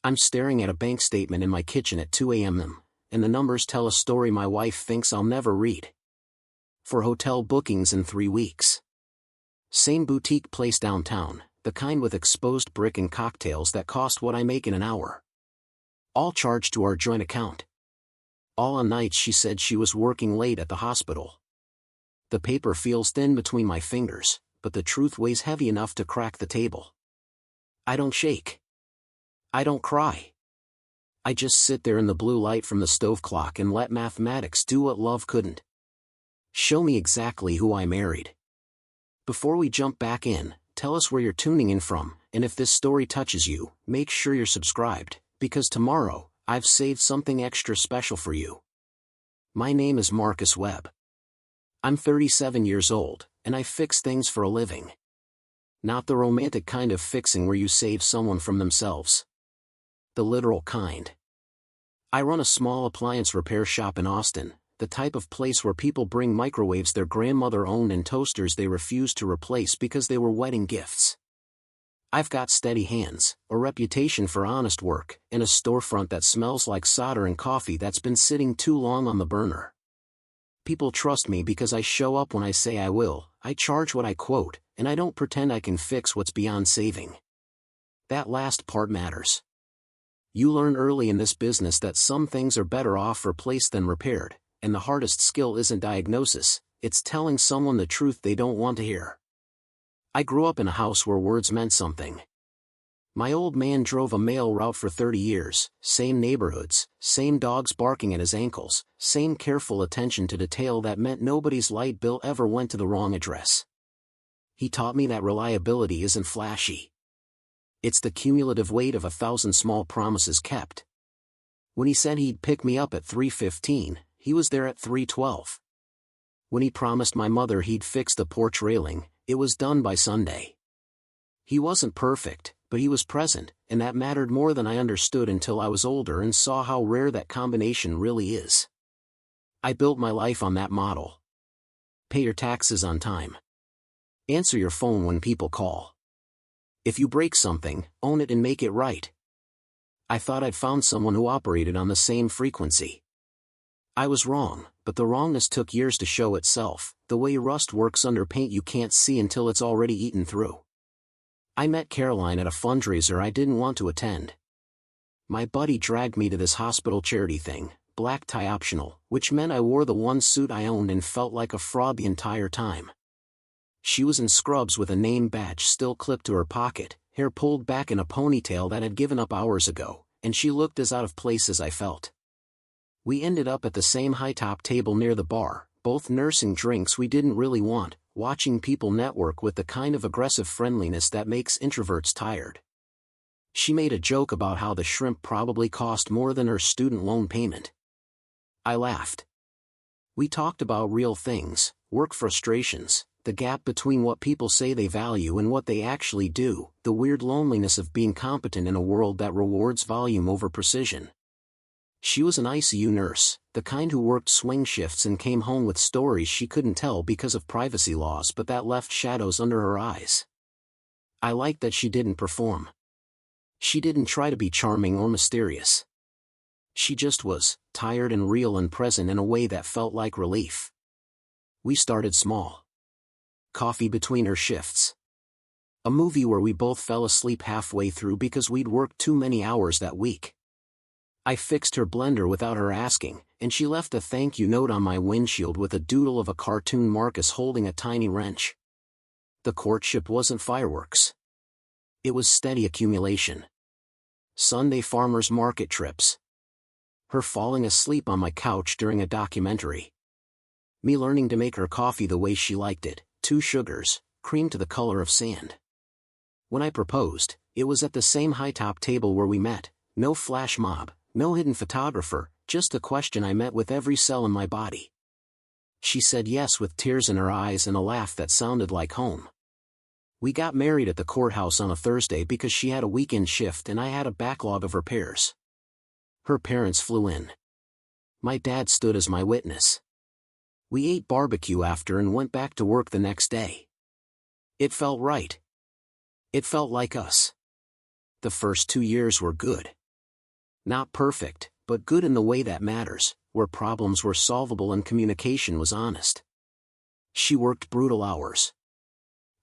I'm staring at a bank statement in my kitchen at 2 a.m. and the numbers tell a story my wife thinks I'll never read. For hotel bookings in 3 weeks. Same boutique place downtown, the kind with exposed brick and cocktails that cost what I make in an hour. All charged to our joint account. All on nights she said she was working late at the hospital. The paper feels thin between my fingers, but the truth weighs heavy enough to crack the table. I don't shake. I don't cry. I just sit there in the blue light from the stove clock and let mathematics do what love couldn't. Show me exactly who I married. Before we jump back in, tell us where you're tuning in from, and if this story touches you, make sure you're subscribed, because tomorrow, I've saved something extra special for you. My name is Marcus Webb. I'm 37 years old, and I fix things for a living. Not the romantic kind of fixing where you save someone from themselves. The literal kind. I run a small appliance repair shop in Austin, the type of place where people bring microwaves their grandmother owned and toasters they refused to replace because they were wedding gifts. I've got steady hands, a reputation for honest work, and a storefront that smells like solder and coffee that's been sitting too long on the burner. People trust me because I show up when I say I will, I charge what I quote, and I don't pretend I can fix what's beyond saving. That last part matters. You learn early in this business that some things are better off replaced than repaired, and the hardest skill isn't diagnosis, it's telling someone the truth they don't want to hear. I grew up in a house where words meant something. My old man drove a mail route for 30 years, same neighborhoods, same dogs barking at his ankles, same careful attention to detail that meant nobody's light bill ever went to the wrong address. He taught me that reliability isn't flashy. It's the cumulative weight of 1,000 small promises kept. When he said he'd pick me up at 3:15, he was there at 3:12. When he promised my mother he'd fix the porch railing, it was done by Sunday. He wasn't perfect, but he was present, and that mattered more than I understood until I was older and saw how rare that combination really is. I built my life on that model. Pay your taxes on time. Answer your phone when people call. If you break something, own it and make it right. I thought I'd found someone who operated on the same frequency. I was wrong, but the wrongness took years to show itself, the way rust works under paint you can't see until it's already eaten through. I met Caroline at a fundraiser I didn't want to attend. My buddy dragged me to this hospital charity thing, black tie optional, which meant I wore the one suit I owned and felt like a fraud the entire time. She was in scrubs with a name badge still clipped to her pocket, hair pulled back in a ponytail that had given up hours ago, and she looked as out of place as I felt. We ended up at the same high-top table near the bar, both nursing drinks we didn't really want, watching people network with the kind of aggressive friendliness that makes introverts tired. She made a joke about how the shrimp probably cost more than her student loan payment. I laughed. We talked about real things, work frustrations, the gap between what people say they value and what they actually do, the weird loneliness of being competent in a world that rewards volume over precision. She was an ICU nurse, the kind who worked swing shifts and came home with stories she couldn't tell because of privacy laws but that left shadows under her eyes. I liked that she didn't perform. She didn't try to be charming or mysterious. She just was, tired and real and present in a way that felt like relief. We started small. Coffee between her shifts. A movie where we both fell asleep halfway through because we'd worked too many hours that week. I fixed her blender without her asking, and she left a thank you note on my windshield with a doodle of a cartoon Marcus holding a tiny wrench. The courtship wasn't fireworks. It was steady accumulation. Sunday farmers market trips. Her falling asleep on my couch during a documentary. Me learning to make her coffee the way she liked it, 2 sugars, cream to the color of sand. When I proposed, it was at the same high-top table where we met, no flash mob. No hidden photographer, just a question I met with every cell in my body. She said yes with tears in her eyes and a laugh that sounded like home. We got married at the courthouse on a Thursday because she had a weekend shift and I had a backlog of repairs. Her parents flew in. My dad stood as my witness. We ate barbecue after and went back to work the next day. It felt right. It felt like us. The first 2 years were good. Not perfect, but good in the way that matters, where problems were solvable and communication was honest. She worked brutal hours.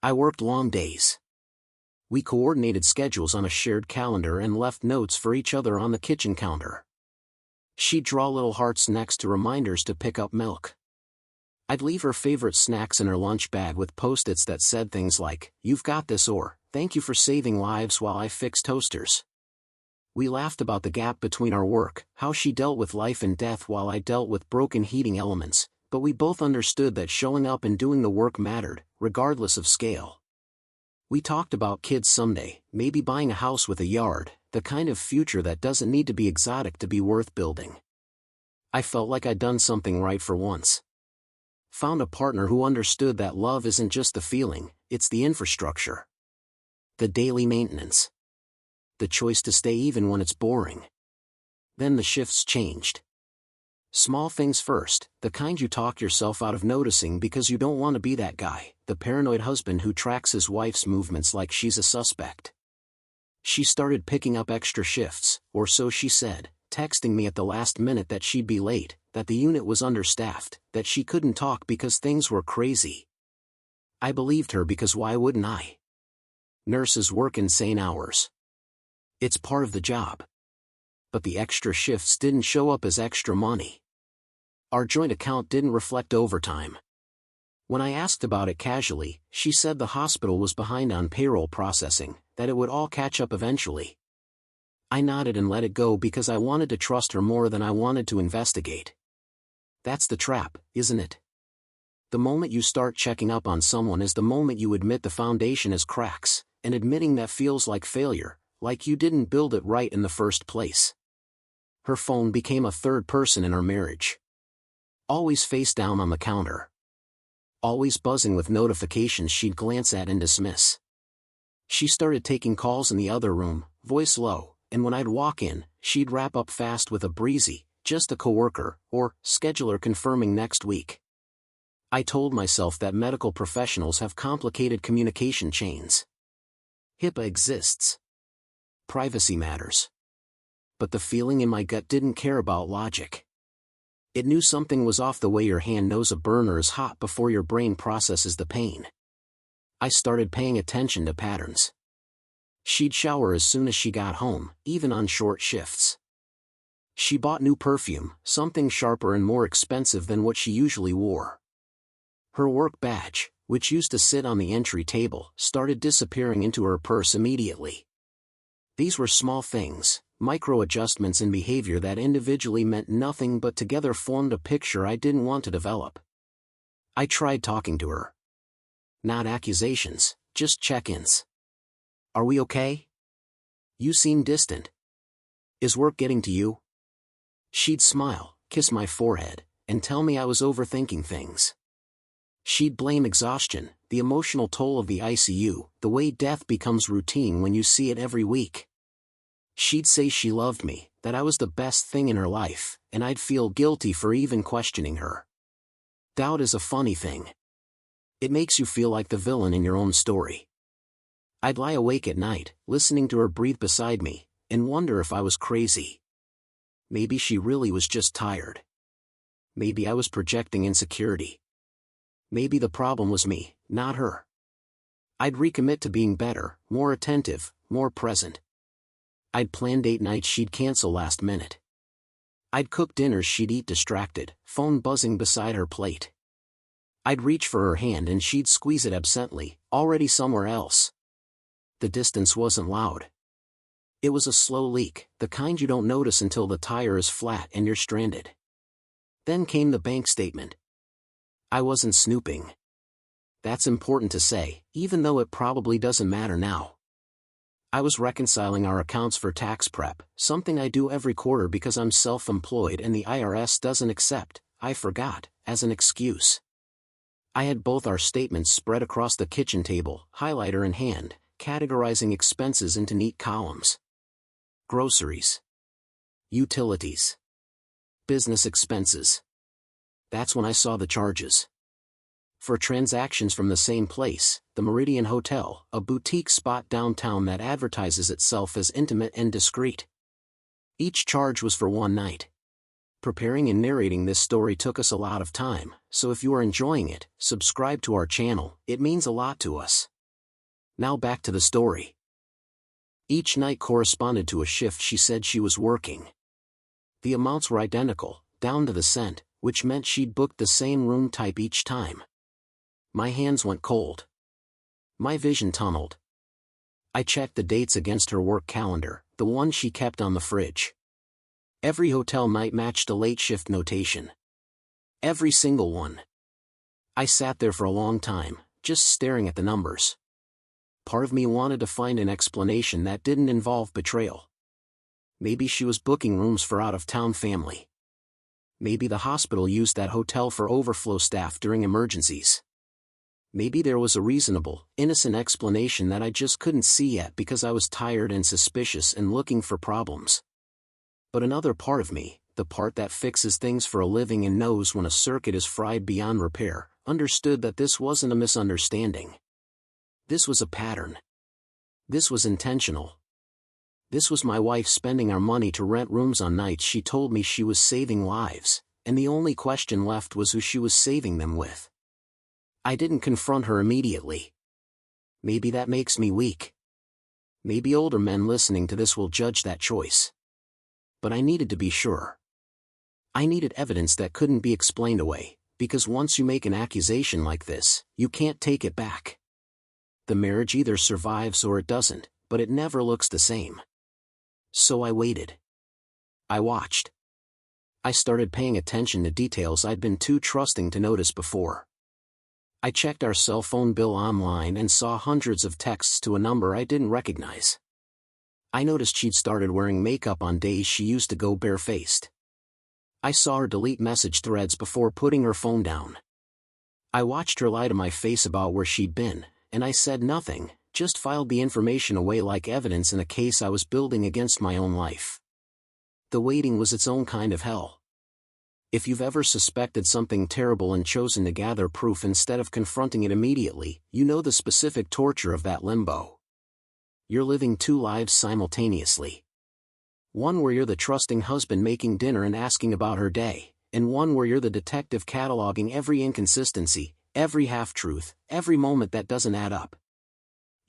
I worked long days. We coordinated schedules on a shared calendar and left notes for each other on the kitchen counter. She'd draw little hearts next to reminders to pick up milk. I'd leave her favorite snacks in her lunch bag with post-its that said things like, "You've got this," or "Thank you for saving lives while I fix toasters." We laughed about the gap between our work, how she dealt with life and death while I dealt with broken heating elements, but we both understood that showing up and doing the work mattered, regardless of scale. We talked about kids someday, maybe buying a house with a yard, the kind of future that doesn't need to be exotic to be worth building. I felt like I'd done something right for once. Found a partner who understood that love isn't just the feeling, it's the infrastructure. The daily maintenance. The choice to stay even when it's boring. Then the shifts changed. Small things first, the kind you talk yourself out of noticing because you don't want to be that guy, the paranoid husband who tracks his wife's movements like she's a suspect. She started picking up extra shifts, or so she said, texting me at the last minute that she'd be late, that the unit was understaffed, that she couldn't talk because things were crazy. I believed her because why wouldn't I? Nurses work insane hours. It's part of the job. But the extra shifts didn't show up as extra money. Our joint account didn't reflect overtime. When I asked about it casually, she said the hospital was behind on payroll processing, that it would all catch up eventually. I nodded and let it go because I wanted to trust her more than I wanted to investigate. That's the trap, isn't it? The moment you start checking up on someone is the moment you admit the foundation has cracks, and admitting that feels like failure, like you didn't build it right in the first place. Her phone became a third person in our marriage. Always face down on the counter. Always buzzing with notifications she'd glance at and dismiss. She started taking calls in the other room, voice low, and when I'd walk in, she'd wrap up fast with a breezy, "Just a coworker," or "Scheduler confirming next week." I told myself that medical professionals have complicated communication chains. HIPAA exists. Privacy matters. But the feeling in my gut didn't care about logic. It knew something was off the way your hand knows a burner is hot before your brain processes the pain. I started paying attention to patterns. She'd shower as soon as she got home, even on short shifts. She bought new perfume, something sharper and more expensive than what she usually wore. Her work badge, which used to sit on the entry table, started disappearing into her purse immediately. These were small things, micro-adjustments in behavior that individually meant nothing but together formed a picture I didn't want to develop. I tried talking to her. Not accusations, just check-ins. "Are we okay? You seem distant. Is work getting to you?" She'd smile, kiss my forehead, and tell me I was overthinking things. She'd blame exhaustion, the emotional toll of the ICU, the way death becomes routine when you see it every week. She'd say she loved me, that I was the best thing in her life, and I'd feel guilty for even questioning her. Doubt is a funny thing. It makes you feel like the villain in your own story. I'd lie awake at night, listening to her breathe beside me, and wonder if I was crazy. Maybe she really was just tired. Maybe I was projecting insecurity. Maybe the problem was me, not her. I'd recommit to being better, more attentive, more present. I'd plan date nights she'd cancel last minute. I'd cook dinners she'd eat distracted, phone buzzing beside her plate. I'd reach for her hand and she'd squeeze it absently, already somewhere else. The distance wasn't loud. It was a slow leak, the kind you don't notice until the tire is flat and you're stranded. Then came the bank statement. I wasn't snooping. That's important to say, even though it probably doesn't matter now. I was reconciling our accounts for tax prep, something I do every quarter because I'm self-employed and the IRS doesn't accept, "I forgot," as an excuse. I had both our statements spread across the kitchen table, highlighter in hand, categorizing expenses into neat columns. Groceries. Utilities. Business expenses. That's when I saw the charges. For transactions from the same place, the Meridian Hotel, a boutique spot downtown that advertises itself as intimate and discreet. Each charge was for one night. Preparing and narrating this story took us a lot of time, so if you are enjoying it, subscribe to our channel, it means a lot to us. Now back to the story. Each night corresponded to a shift she said she was working. The amounts were identical, down to the cent, which meant she'd booked the same room type each time. My hands went cold. My vision tunneled. I checked the dates against her work calendar, the one she kept on the fridge. Every hotel night matched a late shift notation. Every single one. I sat there for a long time, just staring at the numbers. Part of me wanted to find an explanation that didn't involve betrayal. Maybe she was booking rooms for out-of-town family. Maybe the hospital used that hotel for overflow staff during emergencies. Maybe there was a reasonable, innocent explanation that I just couldn't see yet because I was tired and suspicious and looking for problems. But another part of me, the part that fixes things for a living and knows when a circuit is fried beyond repair, understood that this wasn't a misunderstanding. This was a pattern. This was intentional. This was my wife spending our money to rent rooms on nights she told me she was saving lives, and the only question left was who she was saving them with. I didn't confront her immediately. Maybe that makes me weak. Maybe older men listening to this will judge that choice. But I needed to be sure. I needed evidence that couldn't be explained away, because once you make an accusation like this, you can't take it back. The marriage either survives or it doesn't, but it never looks the same. So I waited. I watched. I started paying attention to details I'd been too trusting to notice before. I checked our cell phone bill online and saw hundreds of texts to a number I didn't recognize. I noticed she'd started wearing makeup on days she used to go barefaced. I saw her delete message threads before putting her phone down. I watched her lie to my face about where she'd been, and I said nothing, just filed the information away like evidence in a case I was building against my own life. The waiting was its own kind of hell. If you've ever suspected something terrible and chosen to gather proof instead of confronting it immediately, you know the specific torture of that limbo. You're living two lives simultaneously. One where you're the trusting husband making dinner and asking about her day, and one where you're the detective cataloging every inconsistency, every half-truth, every moment that doesn't add up.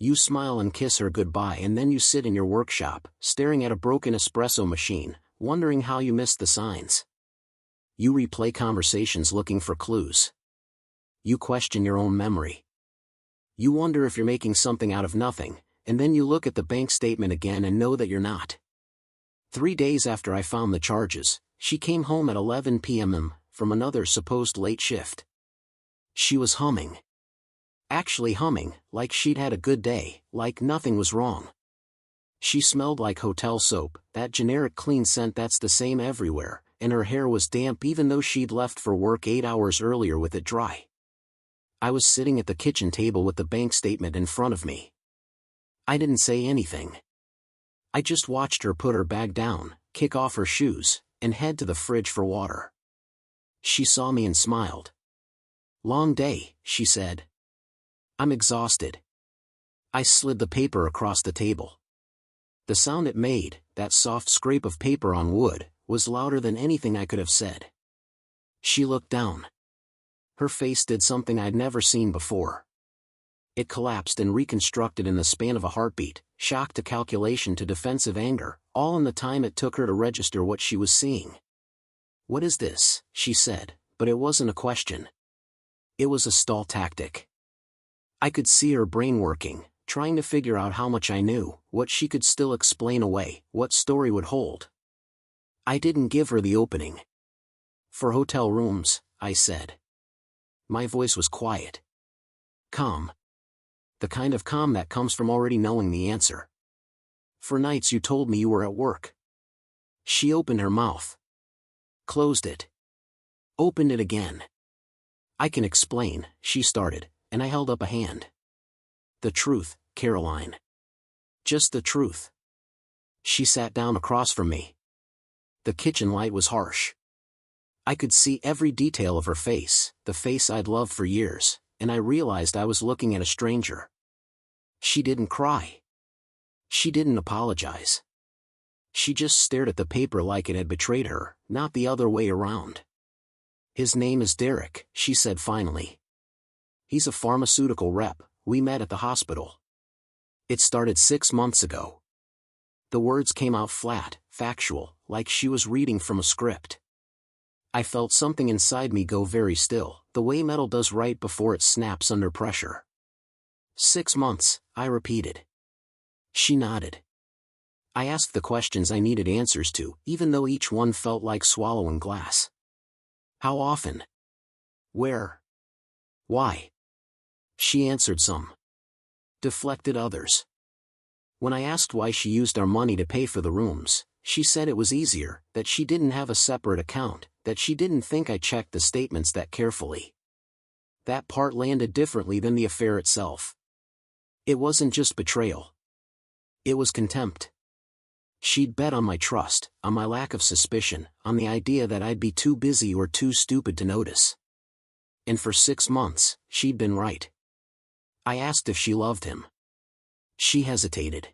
You smile and kiss her goodbye and then you sit in your workshop, staring at a broken espresso machine, wondering how you missed the signs. You replay conversations looking for clues. You question your own memory. You wonder if you're making something out of nothing, and then you look at the bank statement again and know that you're not. 3 days after I found the charges, she came home at 11 p.m. from another supposed late shift. She was humming. Actually humming, like she'd had a good day, like nothing was wrong. She smelled like hotel soap, that generic clean scent that's the same everywhere, and her hair was damp even though she'd left for work 8 hours earlier with it dry. I was sitting at the kitchen table with the bank statement in front of me. I didn't say anything. I just watched her put her bag down, kick off her shoes, and head to the fridge for water. She saw me and smiled. "Long day," she said. "I'm exhausted." I slid the paper across the table. The sound it made, that soft scrape of paper on wood, was louder than anything I could have said. She looked down. Her face did something I'd never seen before. It collapsed and reconstructed in the span of a heartbeat, shock to calculation to defensive anger, all in the time it took her to register what she was seeing. "What is this?" she said, but it wasn't a question. It was a stall tactic. I could see her brain working, trying to figure out how much I knew, what she could still explain away, what story would hold. I didn't give her the opening. "For hotel rooms," I said. My voice was quiet. Calm. The kind of calm that comes from already knowing the answer. "For nights you told me you were at work." She opened her mouth. Closed it. Opened it again. "I can explain," she started, and I held up a hand. "The truth, Caroline. Just the truth." She sat down across from me. The kitchen light was harsh. I could see every detail of her face, the face I'd loved for years, and I realized I was looking at a stranger. She didn't cry. She didn't apologize. She just stared at the paper like it had betrayed her, not the other way around. "His name is Derek," she said finally. "He's a pharmaceutical rep. We met at the hospital. It started 6 months ago." The words came out flat, factual, like she was reading from a script. I felt something inside me go very still, the way metal does right before it snaps under pressure. 6 months, I repeated. She nodded. I asked the questions I needed answers to, even though each one felt like swallowing glass. How often? Where? Why? She answered some. Deflected others. When I asked why she used our money to pay for the rooms, she said it was easier, that she didn't have a separate account, that she didn't think I checked the statements that carefully. That part landed differently than the affair itself. It wasn't just betrayal. It was contempt. She'd bet on my trust, on my lack of suspicion, on the idea that I'd be too busy or too stupid to notice. And for 6 months, she'd been right. I asked if she loved him. She hesitated.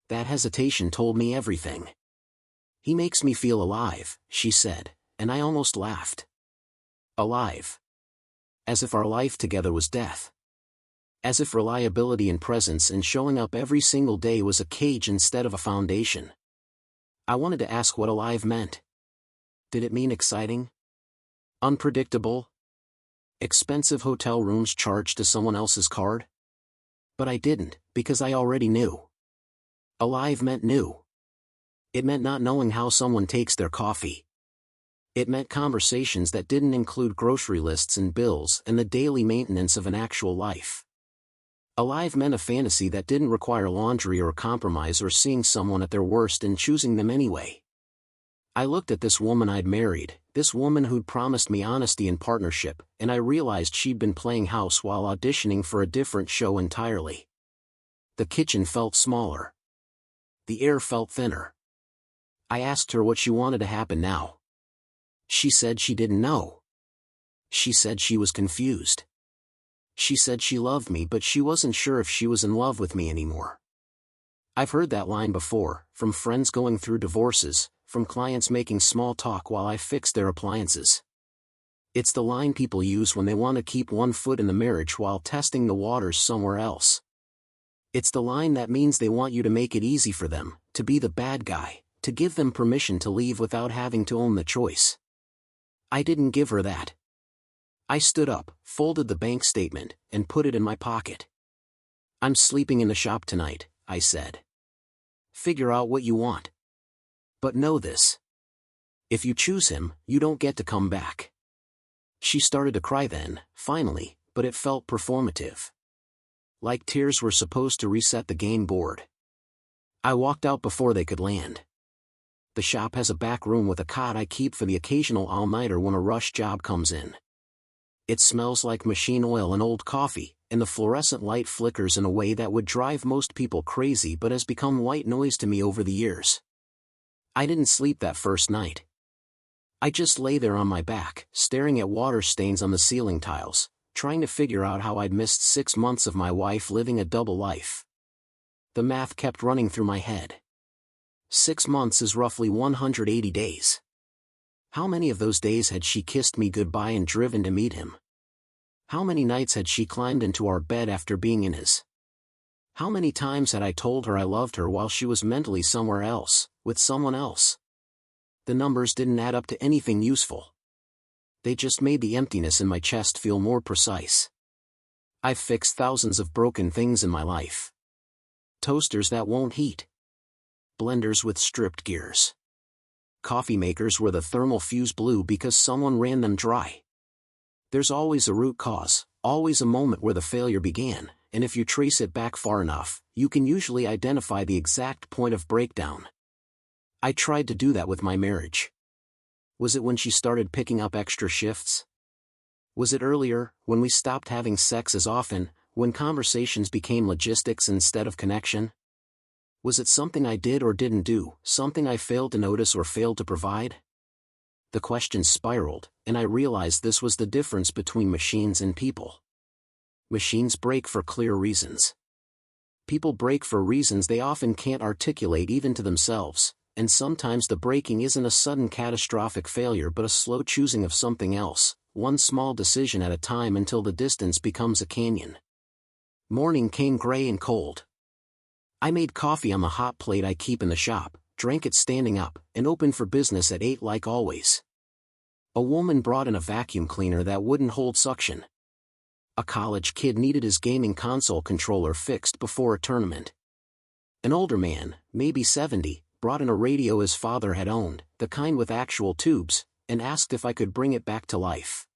That hesitation told me everything. "He makes me feel alive," she said, and I almost laughed. Alive. As if our life together was death. As if reliability and presence and showing up every single day was a cage instead of a foundation. I wanted to ask what alive meant. Did it mean exciting? Unpredictable? Expensive hotel rooms charged to someone else's card? But I didn't, because I already knew. Alive meant new. It meant not knowing how someone takes their coffee. It meant conversations that didn't include grocery lists and bills and the daily maintenance of an actual life. Alive meant a fantasy that didn't require laundry or compromise or seeing someone at their worst and choosing them anyway. I looked at this woman I'd married, this woman who'd promised me honesty and partnership, and I realized she'd been playing house while auditioning for a different show entirely. The kitchen felt smaller. The air felt thinner. I asked her what she wanted to happen now. She said she didn't know. She said she was confused. She said she loved me but she wasn't sure if she was in love with me anymore. I've heard that line before, from friends going through divorces, from clients making small talk while I fix their appliances. It's the line people use when they want to keep one foot in the marriage while testing the waters somewhere else. It's the line that means they want you to make it easy for them, to be the bad guy, to give them permission to leave without having to own the choice. I didn't give her that. I stood up, folded the bank statement, and put it in my pocket. "I'm sleeping in the shop tonight," I said. "Figure out what you want. But know this. If you choose him, you don't get to come back." She started to cry then, finally, but it felt performative. Like tears were supposed to reset the game board. I walked out before they could land. The shop has a back room with a cot I keep for the occasional all-nighter when a rush job comes in. It smells like machine oil and old coffee, and the fluorescent light flickers in a way that would drive most people crazy but has become white noise to me over the years. I didn't sleep that first night. I just lay there on my back, staring at water stains on the ceiling tiles, trying to figure out how I'd missed 6 months of my wife living a double life. The math kept running through my head. 6 months is roughly 180 days. How many of those days had she kissed me goodbye and driven to meet him? How many nights had she climbed into our bed after being in his? How many times had I told her I loved her while she was mentally somewhere else, with someone else? The numbers didn't add up to anything useful. They just made the emptiness in my chest feel more precise. I've fixed thousands of broken things in my life. Toasters that won't heat. Blenders with stripped gears. Coffee makers where the thermal fuse blew because someone ran them dry. There's always a root cause, always a moment where the failure began, and if you trace it back far enough, you can usually identify the exact point of breakdown. I tried to do that with my marriage. Was it when she started picking up extra shifts? Was it earlier, when we stopped having sex as often, when conversations became logistics instead of connection? Was it something I did or didn't do, something I failed to notice or failed to provide? The questions spiraled, and I realized this was the difference between machines and people. Machines break for clear reasons. People break for reasons they often can't articulate even to themselves, and sometimes the breaking isn't a sudden catastrophic failure but a slow choosing of something else, one small decision at a time until the distance becomes a canyon. Morning came gray and cold. I made coffee on the hot plate I keep in the shop, drank it standing up, and opened for business at 8 like always. A woman brought in a vacuum cleaner that wouldn't hold suction. A college kid needed his gaming console controller fixed before a tournament. An older man, maybe 70, brought in a radio his father had owned, the kind with actual tubes, and asked if I could bring it back to life.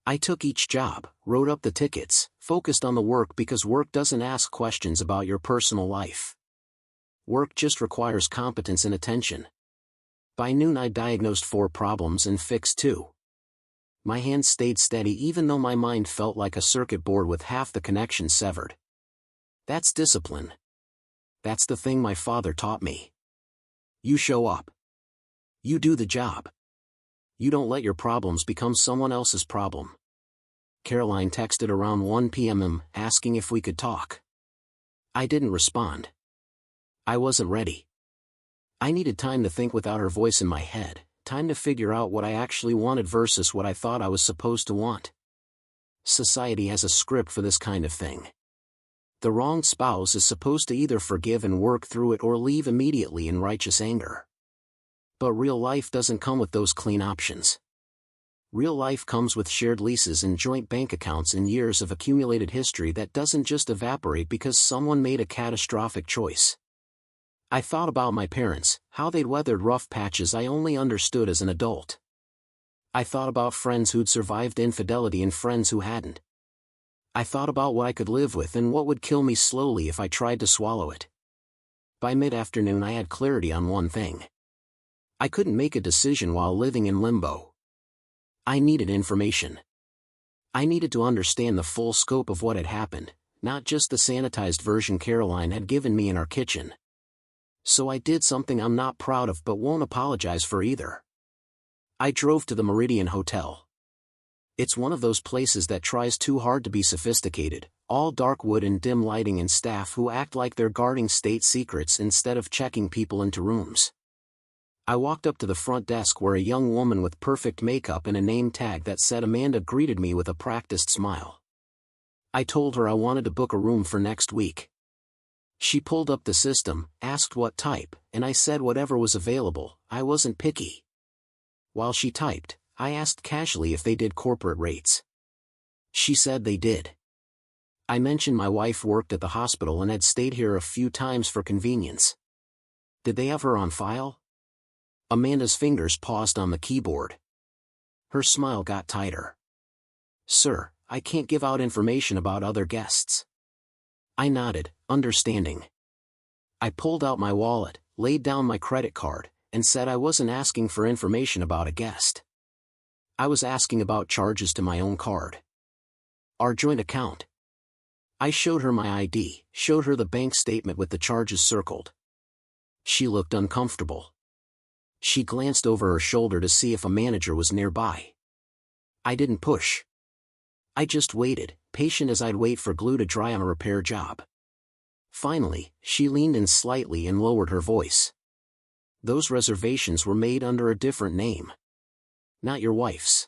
I took each job, wrote up the tickets, focused on the work because work doesn't ask questions about your personal life. Work just requires competence and attention. By noon I diagnosed 4 problems and fixed 2. My hands stayed steady even though my mind felt like a circuit board with half the connection severed. That's discipline. That's the thing my father taught me. You show up. You do the job. You don't let your problems become someone else's problem. Caroline texted around 1 p.m. asking if we could talk. I didn't respond. I wasn't ready. I needed time to think without her voice in my head, time to figure out what I actually wanted versus what I thought I was supposed to want. Society has a script for this kind of thing. The wronged spouse is supposed to either forgive and work through it or leave immediately in righteous anger. But real life doesn't come with those clean options. Real life comes with shared leases and joint bank accounts and years of accumulated history that doesn't just evaporate because someone made a catastrophic choice. I thought about my parents, how they'd weathered rough patches I only understood as an adult. I thought about friends who'd survived infidelity and friends who hadn't. I thought about what I could live with and what would kill me slowly if I tried to swallow it. By mid-afternoon I had clarity on one thing. I couldn't make a decision while living in limbo. I needed information. I needed to understand the full scope of what had happened, not just the sanitized version Caroline had given me in our kitchen. So I did something I'm not proud of but won't apologize for either. I drove to the Meridian Hotel. It's one of those places that tries too hard to be sophisticated, all dark wood and dim lighting and staff who act like they're guarding state secrets instead of checking people into rooms. I walked up to the front desk where a young woman with perfect makeup and a name tag that said Amanda greeted me with a practiced smile. I told her I wanted to book a room for next week. She pulled up the system, asked what type, and I said whatever was available. I wasn't picky. While she typed, I asked casually if they did corporate rates. She said they did. I mentioned my wife worked at the hospital and had stayed here a few times for convenience. Did they have her on file? Amanda's fingers paused on the keyboard. Her smile got tighter. Sir, I can't give out information about other guests. I nodded, understanding. I pulled out my wallet, laid down my credit card, and said I wasn't asking for information about a guest. I was asking about charges to my own card. Our joint account. I showed her my ID, showed her the bank statement with the charges circled. She looked uncomfortable. She glanced over her shoulder to see if a manager was nearby. I didn't push. I just waited, patient as I'd wait for glue to dry on a repair job. Finally, she leaned in slightly and lowered her voice. Those reservations were made under a different name. Not your wife's.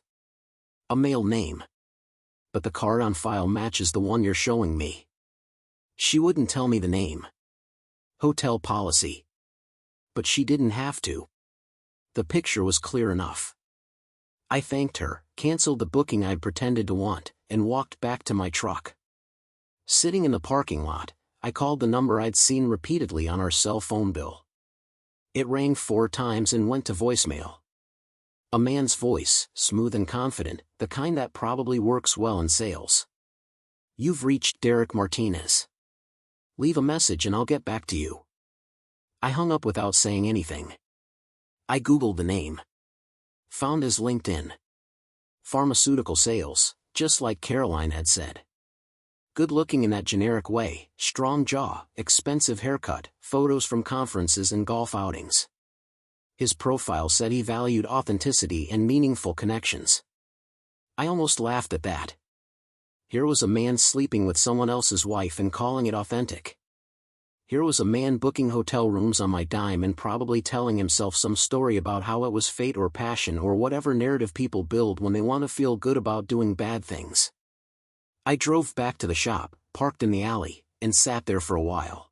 A male name. But the card on file matches the one you're showing me. She wouldn't tell me the name. Hotel policy. But she didn't have to. The picture was clear enough. I thanked her, canceled the booking I'd pretended to want, and walked back to my truck. Sitting in the parking lot, I called the number I'd seen repeatedly on our cell phone bill. It rang 4 times and went to voicemail. A man's voice, smooth and confident, the kind that probably works well in sales. You've reached Derek Martinez. Leave a message and I'll get back to you. I hung up without saying anything. I Googled the name. Found his LinkedIn. Pharmaceutical sales, just like Caroline had said. Good looking in that generic way, strong jaw, expensive haircut, photos from conferences and golf outings. His profile said he valued authenticity and meaningful connections. I almost laughed at that. Here was a man sleeping with someone else's wife and calling it authentic. Here was a man booking hotel rooms on my dime and probably telling himself some story about how it was fate or passion or whatever narrative people build when they want to feel good about doing bad things. I drove back to the shop, parked in the alley, and sat there for a while.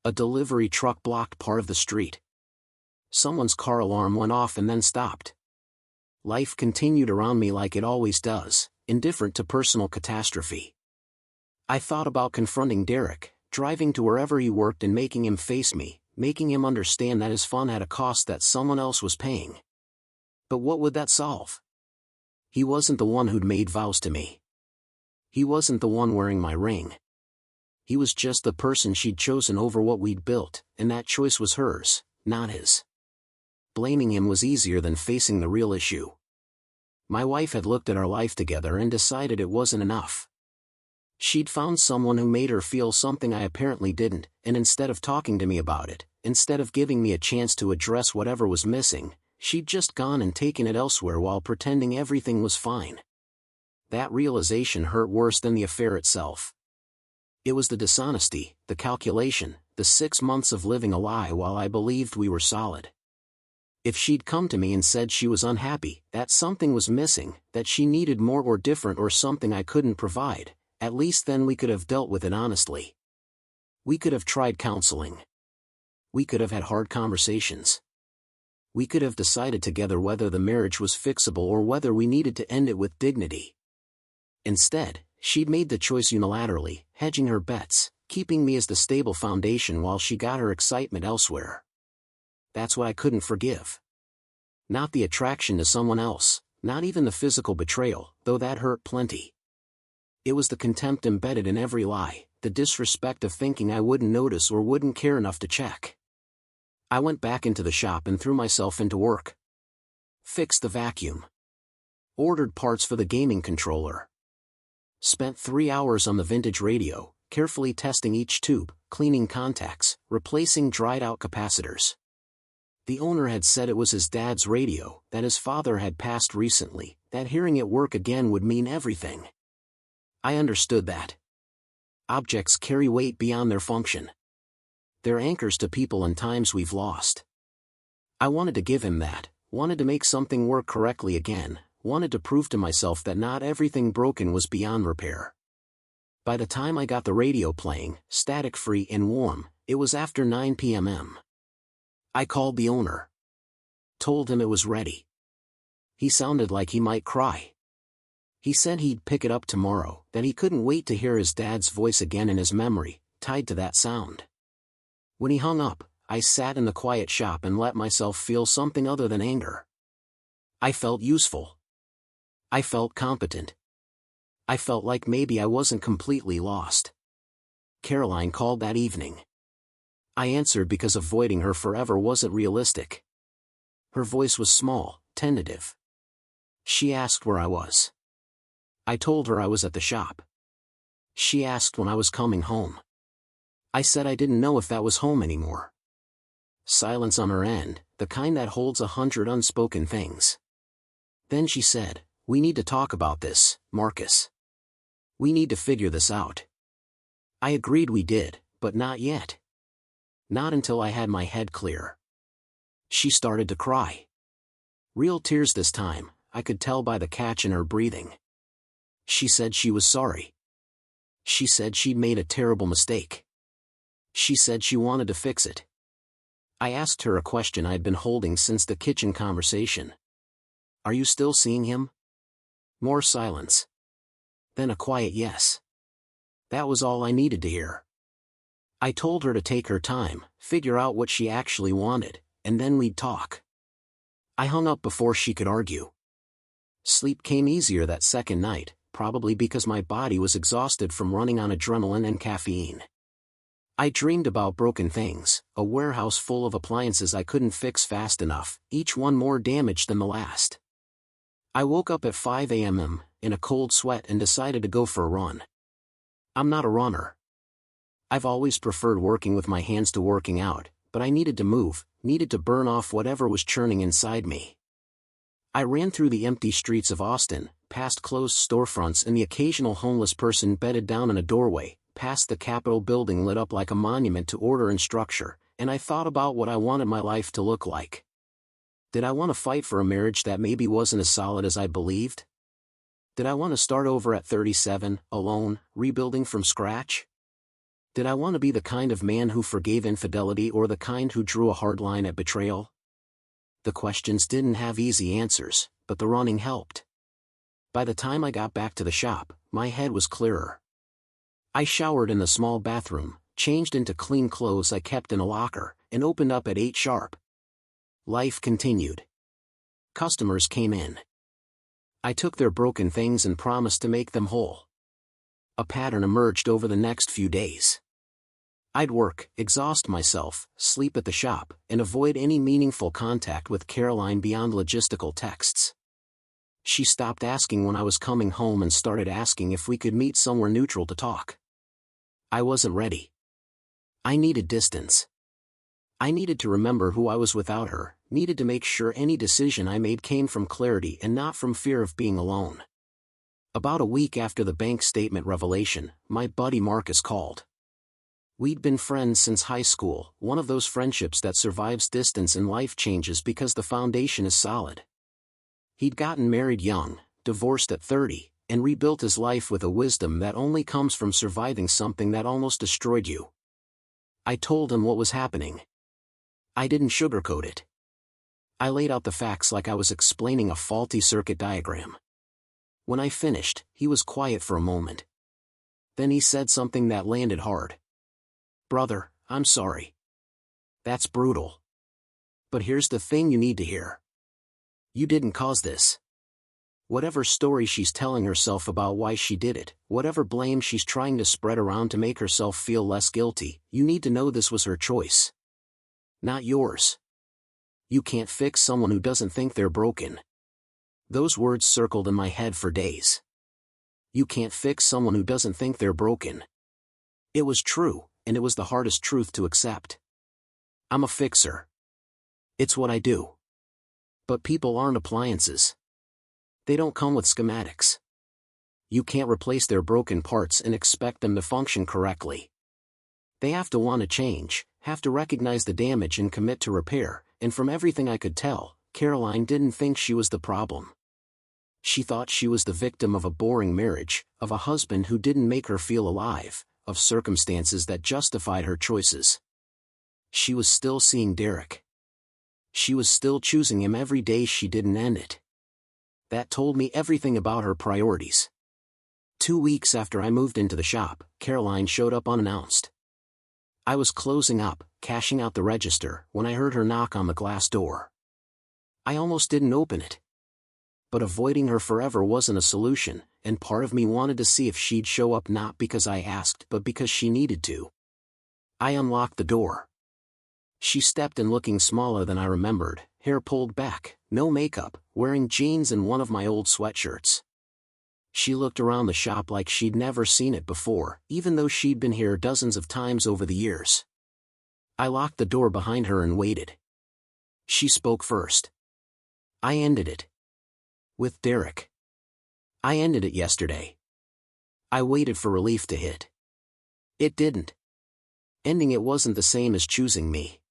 A delivery truck blocked part of the street. Someone's car alarm went off and then stopped. Life continued around me like it always does, indifferent to personal catastrophe. I thought about confronting Derek, driving to wherever he worked and making him face me, making him understand that his fun had a cost that someone else was paying. But what would that solve? He wasn't the one who'd made vows to me. He wasn't the one wearing my ring. He was just the person she'd chosen over what we'd built, and that choice was hers, not his. Blaming him was easier than facing the real issue. My wife had looked at our life together and decided it wasn't enough. She'd found someone who made her feel something I apparently didn't, and instead of talking to me about it, instead of giving me a chance to address whatever was missing, she'd just gone and taken it elsewhere while pretending everything was fine. That realization hurt worse than the affair itself. It was the dishonesty, the calculation, the 6 months of living a lie while I believed we were solid. If she'd come to me and said she was unhappy, that something was missing, that she needed more or different or something I couldn't provide, at least then we could have dealt with it honestly. We could have tried counseling. We could have had hard conversations. We could have decided together whether the marriage was fixable or whether we needed to end it with dignity. Instead, she'd made the choice unilaterally, hedging her bets, keeping me as the stable foundation while she got her excitement elsewhere. That's what I couldn't forgive. Not the attraction to someone else, not even the physical betrayal, though that hurt plenty. It was the contempt embedded in every lie, the disrespect of thinking I wouldn't notice or wouldn't care enough to check. I went back into the shop and threw myself into work. Fixed the vacuum. Ordered parts for the gaming controller. Spent 3 hours on the vintage radio, carefully testing each tube, cleaning contacts, replacing dried-out capacitors. The owner had said it was his dad's radio, that his father had passed recently, that hearing it work again would mean everything. I understood that. Objects carry weight beyond their function. They're anchors to people and times we've lost. I wanted to give him that, wanted to make something work correctly again, wanted to prove to myself that not everything broken was beyond repair. By the time I got the radio playing, static-free and warm, it was after 9 p.m. I called the owner. Told him it was ready. He sounded like he might cry. He said he'd pick it up tomorrow, that he couldn't wait to hear his dad's voice again in his memory, tied to that sound. When he hung up, I sat in the quiet shop and let myself feel something other than anger. I felt useful. I felt competent. I felt like maybe I wasn't completely lost. Caroline called that evening. I answered because avoiding her forever wasn't realistic. Her voice was small, tentative. She asked where I was. I told her I was at the shop. She asked when I was coming home. I said I didn't know if that was home anymore. Silence on her end, the kind that holds 100 unspoken things. Then she said, "We need to talk about this, Marcus. We need to figure this out." I agreed we did, but not yet. Not until I had my head clear. She started to cry. Real tears this time, I could tell by the catch in her breathing. She said she was sorry. She said she'd made a terrible mistake. She said she wanted to fix it. I asked her a question I'd been holding since the kitchen conversation. "Are you still seeing him?" More silence. Then a quiet yes. That was all I needed to hear. I told her to take her time, figure out what she actually wanted, and then we'd talk. I hung up before she could argue. Sleep came easier that second night, probably because my body was exhausted from running on adrenaline and caffeine. I dreamed about broken things, a warehouse full of appliances I couldn't fix fast enough, each one more damaged than the last. I woke up at 5 a.m. in a cold sweat and decided to go for a run. I'm not a runner. I've always preferred working with my hands to working out, but I needed to move, needed to burn off whatever was churning inside me. I ran through the empty streets of Austin, past closed storefronts and the occasional homeless person bedded down in a doorway, past the Capitol building lit up like a monument to order and structure, and I thought about what I wanted my life to look like. Did I want to fight for a marriage that maybe wasn't as solid as I believed? Did I want to start over at 37, alone, rebuilding from scratch? Did I want to be the kind of man who forgave infidelity or the kind who drew a hard line at betrayal? The questions didn't have easy answers, but the running helped. By the time I got back to the shop, my head was clearer. I showered in the small bathroom, changed into clean clothes I kept in a locker, and opened up at 8 sharp. Life continued. Customers came in. I took their broken things and promised to make them whole. A pattern emerged over the next few days. I'd work, exhaust myself, sleep at the shop, and avoid any meaningful contact with Caroline beyond logistical texts. She stopped asking when I was coming home and started asking if we could meet somewhere neutral to talk. I wasn't ready. I needed distance. I needed to remember who I was without her, needed to make sure any decision I made came from clarity and not from fear of being alone. About a week after the bank statement revelation, my buddy Marcus called. We'd been friends since high school, one of those friendships that survives distance and life changes because the foundation is solid. He'd gotten married young, divorced at 30, and rebuilt his life with a wisdom that only comes from surviving something that almost destroyed you. I told him what was happening. I didn't sugarcoat it. I laid out the facts like I was explaining a faulty circuit diagram. When I finished, he was quiet for a moment. Then he said something that landed hard. "Brother, I'm sorry. That's brutal. But here's the thing you need to hear. You didn't cause this. Whatever story she's telling herself about why she did it, whatever blame she's trying to spread around to make herself feel less guilty, you need to know this was her choice. Not yours. You can't fix someone who doesn't think they're broken." Those words circled in my head for days. You can't fix someone who doesn't think they're broken. It was true, and it was the hardest truth to accept. I'm a fixer. It's what I do. But people aren't appliances. They don't come with schematics. You can't replace their broken parts and expect them to function correctly. They have to want to change, have to recognize the damage and commit to repair, and from everything I could tell, Caroline didn't think she was the problem. She thought she was the victim of a boring marriage, of a husband who didn't make her feel alive, of circumstances that justified her choices. She was still seeing Derek. She was still choosing him every day she didn't end it. That told me everything about her priorities. 2 weeks after I moved into the shop, Caroline showed up unannounced. I was closing up, cashing out the register, when I heard her knock on the glass door. I almost didn't open it. But avoiding her forever wasn't a solution, and part of me wanted to see if she'd show up not because I asked but because she needed to. I unlocked the door. She stepped in looking smaller than I remembered, hair pulled back, no makeup, wearing jeans and one of my old sweatshirts. She looked around the shop like she'd never seen it before, even though she'd been here dozens of times over the years. I locked the door behind her and waited. She spoke first. I ended it. With Derek. I ended it yesterday. I waited for relief to hit. It didn't. Ending it wasn't the same as choosing me.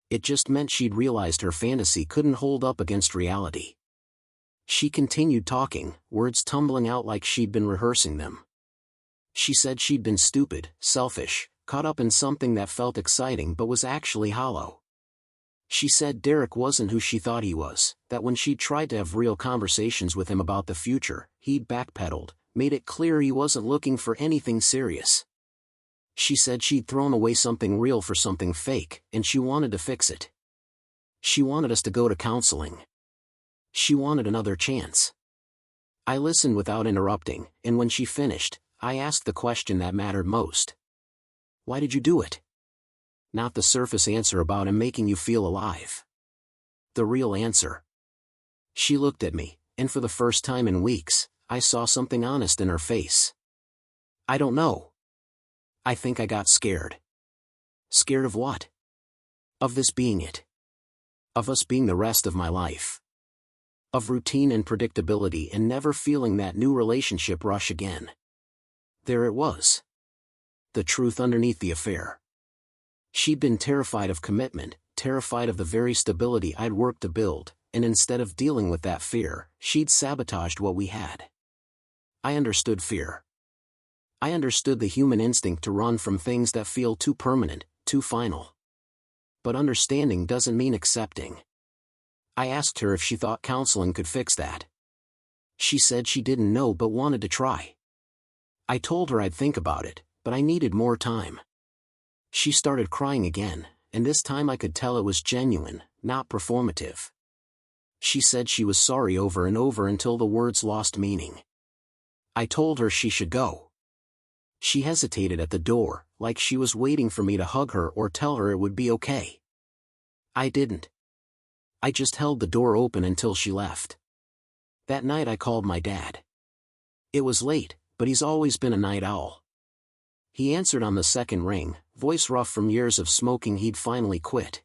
It just meant she'd realized her fantasy couldn't hold up against reality. She continued talking, words tumbling out like she'd been rehearsing them. She said she'd been stupid, selfish, caught up in something that felt exciting but was actually hollow. She said Derek wasn't who she thought he was, that when she'd tried to have real conversations with him about the future, he'd backpedaled, made it clear he wasn't looking for anything serious. She said she'd thrown away something real for something fake, and she wanted to fix it. She wanted us to go to counseling. She wanted another chance. I listened without interrupting, and when she finished, I asked the question that mattered most. Why did you do it? Not the surface answer about him making you feel alive. The real answer. She looked at me, and for the first time in weeks, I saw something honest in her face. I don't know. I think I got scared. Scared of what? Of this being it. Of us being the rest of my life. Of routine and predictability and never feeling that new relationship rush again. There it was. The truth underneath the affair. She'd been terrified of commitment, terrified of the very stability I'd worked to build, and instead of dealing with that fear, she'd sabotaged what we had. I understood fear. I understood the human instinct to run from things that feel too permanent, too final. But understanding doesn't mean accepting. I asked her if she thought counseling could fix that. She said she didn't know but wanted to try. I told her I'd think about it, but I needed more time. She started crying again, and this time I could tell it was genuine, not performative. She said she was sorry over and over until the words lost meaning. I told her she should go. She hesitated at the door, like she was waiting for me to hug her or tell her it would be okay. I didn't. I just held the door open until she left. That night I called my dad. It was late, but he's always been a night owl. He answered on the second ring, voice rough from years of smoking he'd finally quit.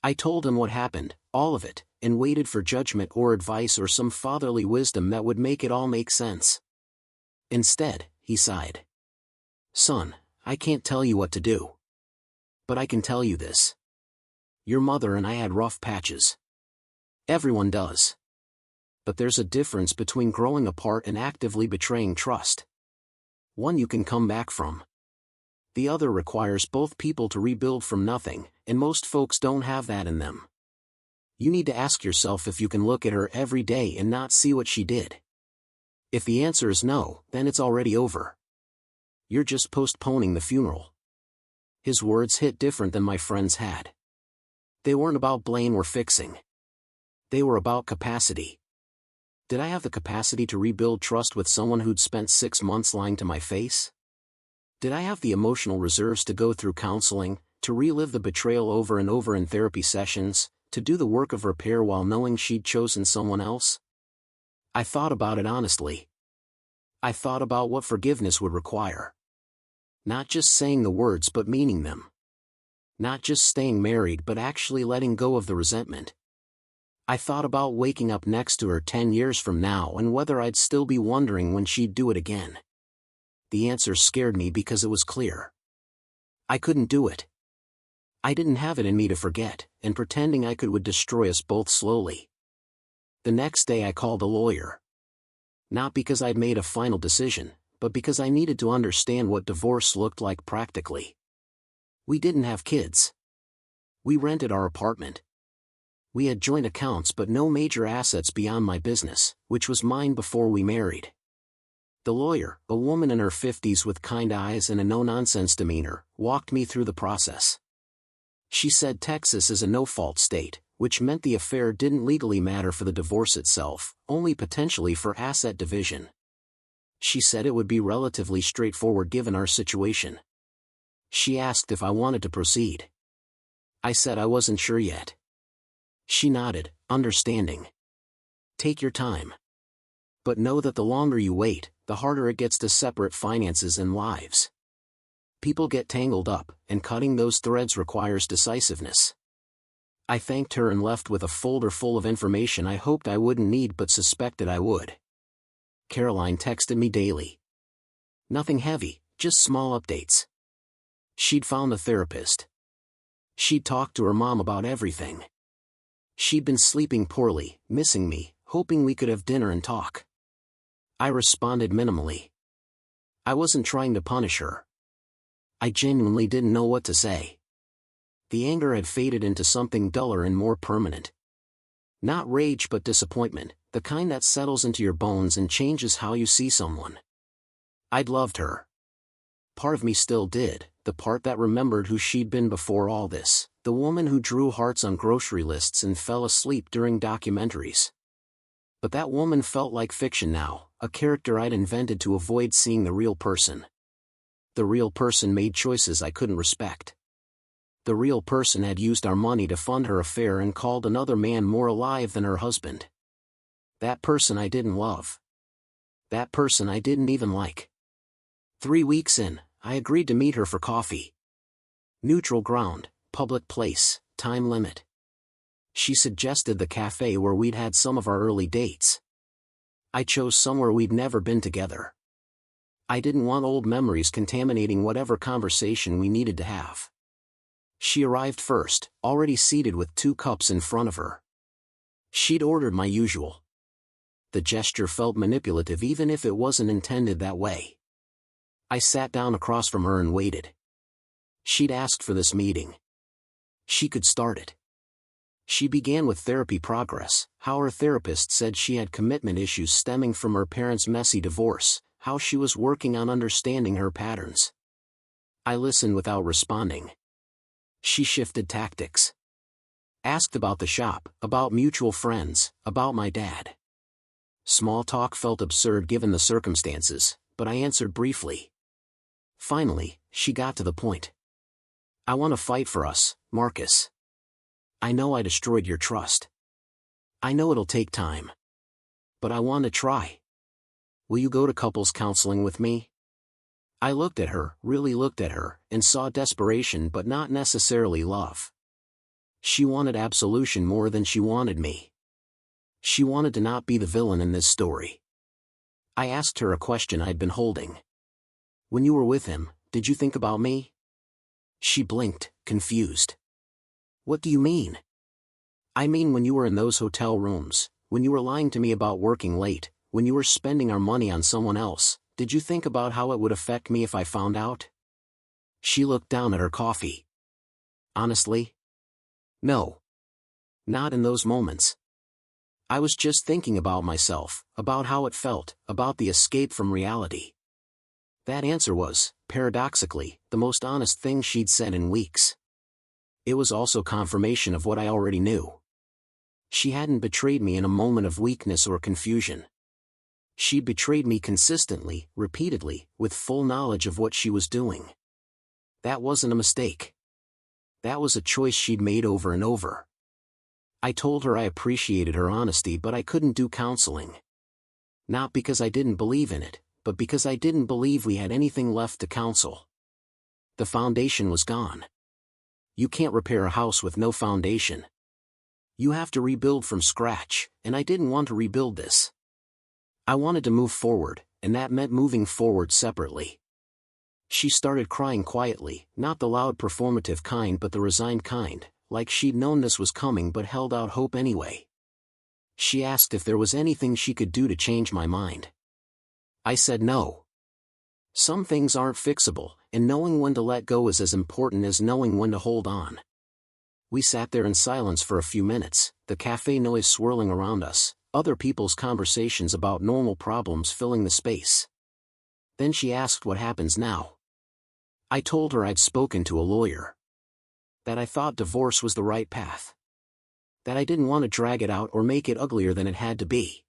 I told him what happened, all of it, and waited for judgment or advice or some fatherly wisdom that would make it all make sense. Instead, he sighed. Son, I can't tell you what to do. But I can tell you this. Your mother and I had rough patches. Everyone does. But there's a difference between growing apart and actively betraying trust. One you can come back from. The other requires both people to rebuild from nothing, and most folks don't have that in them. You need to ask yourself if you can look at her every day and not see what she did. If the answer is no, then it's already over. You're just postponing the funeral. His words hit different than my friends had. They weren't about blame or fixing. They were about capacity. Did I have the capacity to rebuild trust with someone who'd spent 6 months lying to my face? Did I have the emotional reserves to go through counseling, to relive the betrayal over and over in therapy sessions, to do the work of repair while knowing she'd chosen someone else? I thought about it honestly. I thought about what forgiveness would require. Not just saying the words but meaning them. Not just staying married but actually letting go of the resentment. I thought about waking up next to her 10 years from now and whether I'd still be wondering when she'd do it again. The answer scared me because it was clear. I couldn't do it. I didn't have it in me to forget, and pretending I could would destroy us both slowly. The next day I called a lawyer. Not because I'd made a final decision, but because I needed to understand what divorce looked like practically. We didn't have kids. We rented our apartment. We had joint accounts but no major assets beyond my business, which was mine before we married. The lawyer, a woman in her 50s with kind eyes and a no-nonsense demeanor, walked me through the process. She said Texas is a no-fault state, which meant the affair didn't legally matter for the divorce itself, only potentially for asset division. She said it would be relatively straightforward given our situation. She asked if I wanted to proceed. I said I wasn't sure yet. She nodded, understanding. Take your time. But know that the longer you wait, the harder it gets to separate finances and lives. People get tangled up, and cutting those threads requires decisiveness. I thanked her and left with a folder full of information I hoped I wouldn't need but suspected I would. Caroline texted me daily. Nothing heavy, just small updates. She'd found a therapist. She'd talked to her mom about everything. She'd been sleeping poorly, missing me, hoping we could have dinner and talk. I responded minimally. I wasn't trying to punish her. I genuinely didn't know what to say. The anger had faded into something duller and more permanent. Not rage but disappointment, the kind that settles into your bones and changes how you see someone. I'd loved her. Part of me still did, the part that remembered who she'd been before all this, the woman who drew hearts on grocery lists and fell asleep during documentaries. But that woman felt like fiction now, a character I'd invented to avoid seeing the real person. The real person made choices I couldn't respect. The real person had used our money to fund her affair and called another man more alive than her husband. That person I didn't love. That person I didn't even like. 3 weeks in, I agreed to meet her for coffee. Neutral ground, public place, time limit. She suggested the cafe where we'd had some of our early dates. I chose somewhere we'd never been together. I didn't want old memories contaminating whatever conversation we needed to have. She arrived first, already seated with 2 cups in front of her. She'd ordered my usual. The gesture felt manipulative even if it wasn't intended that way. I sat down across from her and waited. She'd asked for this meeting. She could start it. She began with therapy progress, how her therapist said she had commitment issues stemming from her parents' messy divorce, how she was working on understanding her patterns. I listened without responding. She shifted tactics. Asked about the shop, about mutual friends, about my dad. Small talk felt absurd given the circumstances, but I answered briefly. Finally, she got to the point. I want to fight for us, Marcus. I know I destroyed your trust. I know it'll take time. But I want to try. Will you go to couples counseling with me? I looked at her, really looked at her, and saw desperation but not necessarily love. She wanted absolution more than she wanted me. She wanted to not be the villain in this story. I asked her a question I'd been holding. When you were with him, did you think about me? She blinked, confused. What do you mean? I mean when you were in those hotel rooms, when you were lying to me about working late, when you were spending our money on someone else, did you think about how it would affect me if I found out? She looked down at her coffee. Honestly? No. Not in those moments. I was just thinking about myself, about how it felt, about the escape from reality. That answer was, paradoxically, the most honest thing she'd said in weeks. It was also confirmation of what I already knew. She hadn't betrayed me in a moment of weakness or confusion. She betrayed me consistently, repeatedly, with full knowledge of what she was doing. That wasn't a mistake. That was a choice she'd made over and over. I told her I appreciated her honesty, but I couldn't do counseling. Not because I didn't believe in it, but because I didn't believe we had anything left to counsel. The foundation was gone. You can't repair a house with no foundation. You have to rebuild from scratch, and I didn't want to rebuild this. I wanted to move forward, and that meant moving forward separately. She started crying quietly, not the loud performative kind but the resigned kind, like she'd known this was coming but held out hope anyway. She asked if there was anything she could do to change my mind. I said no. Some things aren't fixable, and knowing when to let go is as important as knowing when to hold on. We sat there in silence for a few minutes, the cafe noise swirling around us, other people's conversations about normal problems filling the space. Then she asked what happens now. I told her I'd spoken to a lawyer. That I thought divorce was the right path. That I didn't want to drag it out or make it uglier than it had to be.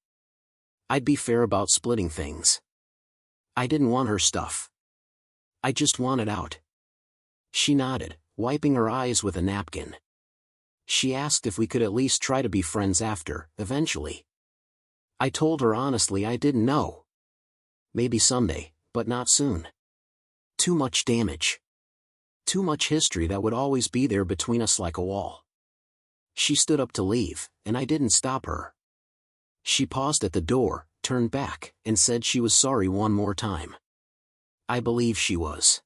I'd be fair about splitting things. I didn't want her stuff. I just wanted out. She nodded, wiping her eyes with a napkin. She asked if we could at least try to be friends after, eventually. I told her honestly I didn't know. Maybe someday, but not soon. Too much damage. Too much history that would always be there between us like a wall. She stood up to leave, and I didn't stop her. She paused at the door, turned back, and said she was sorry one more time. I believe she was.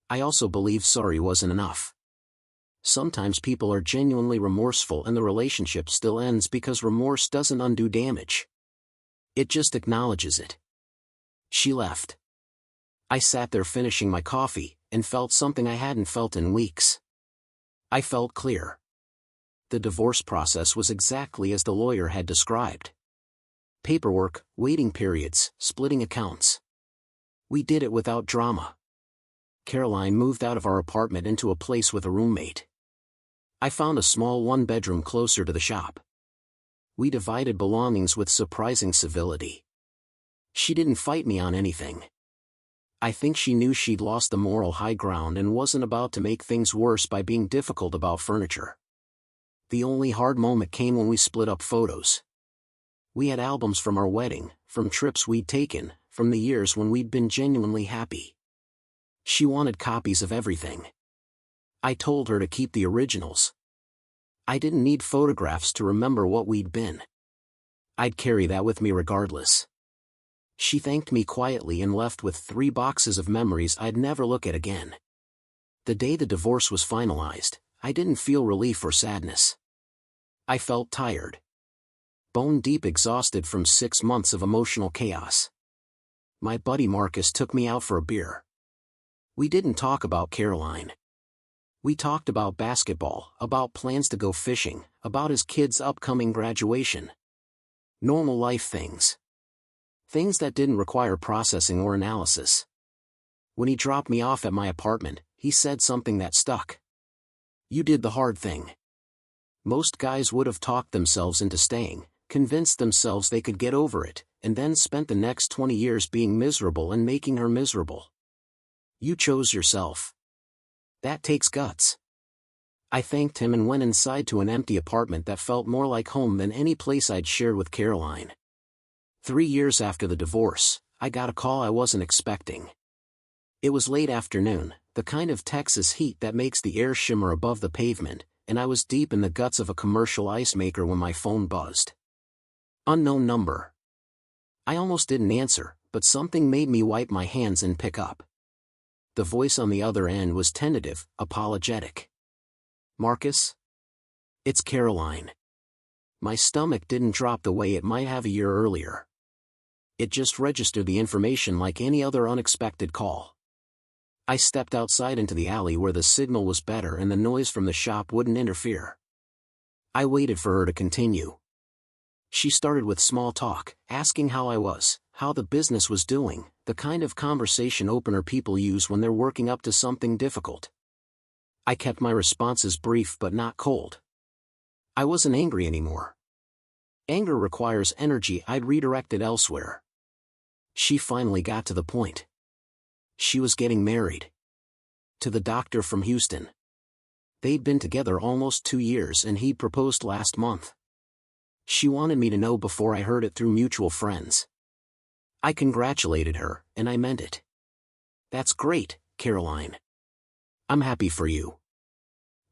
I also believe sorry wasn't enough. Sometimes people are genuinely remorseful and the relationship still ends because remorse doesn't undo damage. It just acknowledges it. She left. I sat there finishing my coffee, and felt something I hadn't felt in weeks. I felt clear. The divorce process was exactly as the lawyer had described. Paperwork, waiting periods, splitting accounts. We did it without drama. Caroline moved out of our apartment into a place with a roommate. I found a small one-bedroom closer to the shop. We divided belongings with surprising civility. She didn't fight me on anything. I think she knew she'd lost the moral high ground and wasn't about to make things worse by being difficult about furniture. The only hard moment came when we split up photos. We had albums from our wedding, from trips we'd taken, from the years when we'd been genuinely happy. She wanted copies of everything. I told her to keep the originals. I didn't need photographs to remember what we'd been. I'd carry that with me regardless. She thanked me quietly and left with 3 boxes of memories I'd never look at again. The day the divorce was finalized, I didn't feel relief or sadness. I felt tired. Bone-deep exhausted from 6 months of emotional chaos. My buddy Marcus took me out for a beer. We didn't talk about Caroline. We talked about basketball, about plans to go fishing, about his kid's upcoming graduation. Normal life things. Things that didn't require processing or analysis. When he dropped me off at my apartment, he said something that stuck. "You did the hard thing." Most guys would have talked themselves into staying, convinced themselves they could get over it, and then spent the next 20 years being miserable and making her miserable. You chose yourself. That takes guts. I thanked him and went inside to an empty apartment that felt more like home than any place I'd shared with Caroline. 3 years after the divorce, I got a call I wasn't expecting. It was late afternoon, the kind of Texas heat that makes the air shimmer above the pavement, and I was deep in the guts of a commercial ice maker when my phone buzzed. Unknown number. I almost didn't answer, but something made me wipe my hands and pick up. The voice on the other end was tentative, apologetic. "Marcus? It's Caroline." My stomach didn't drop the way it might have a year earlier. It just registered the information like any other unexpected call. I stepped outside into the alley where the signal was better and the noise from the shop wouldn't interfere. I waited for her to continue. She started with small talk, asking how I was, how the business was doing, the kind of conversation opener people use when they're working up to something difficult. I kept my responses brief but not cold. I wasn't angry anymore. Anger requires energy I'd redirected elsewhere. She finally got to the point. She was getting married. To the doctor from Houston. They'd been together almost 2 years and he'd proposed last month. She wanted me to know before I heard it through mutual friends. I congratulated her, and I meant it. "That's great, Caroline. I'm happy for you."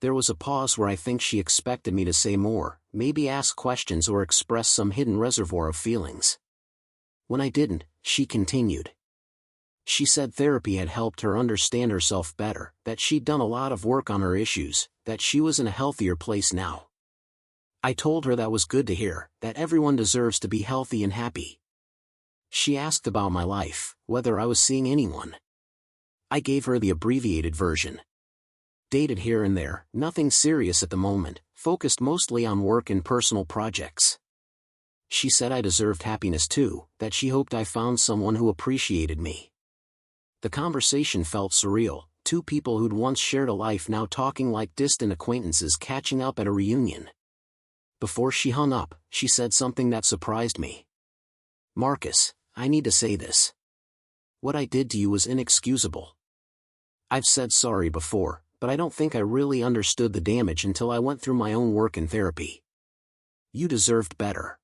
There was a pause where I think she expected me to say more, maybe ask questions or express some hidden reservoir of feelings. When I didn't, she continued. She said therapy had helped her understand herself better, that she'd done a lot of work on her issues, that she was in a healthier place now. I told her that was good to hear, that everyone deserves to be healthy and happy. She asked about my life, whether I was seeing anyone. I gave her the abbreviated version. Dated here and there, nothing serious at the moment, focused mostly on work and personal projects. She said I deserved happiness too, that she hoped I found someone who appreciated me. The conversation felt surreal, 2 people who'd once shared a life now talking like distant acquaintances catching up at a reunion. Before she hung up, she said something that surprised me. "Marcus, I need to say this. What I did to you was inexcusable. I've said sorry before, but I don't think I really understood the damage until I went through my own work in therapy. You deserved better.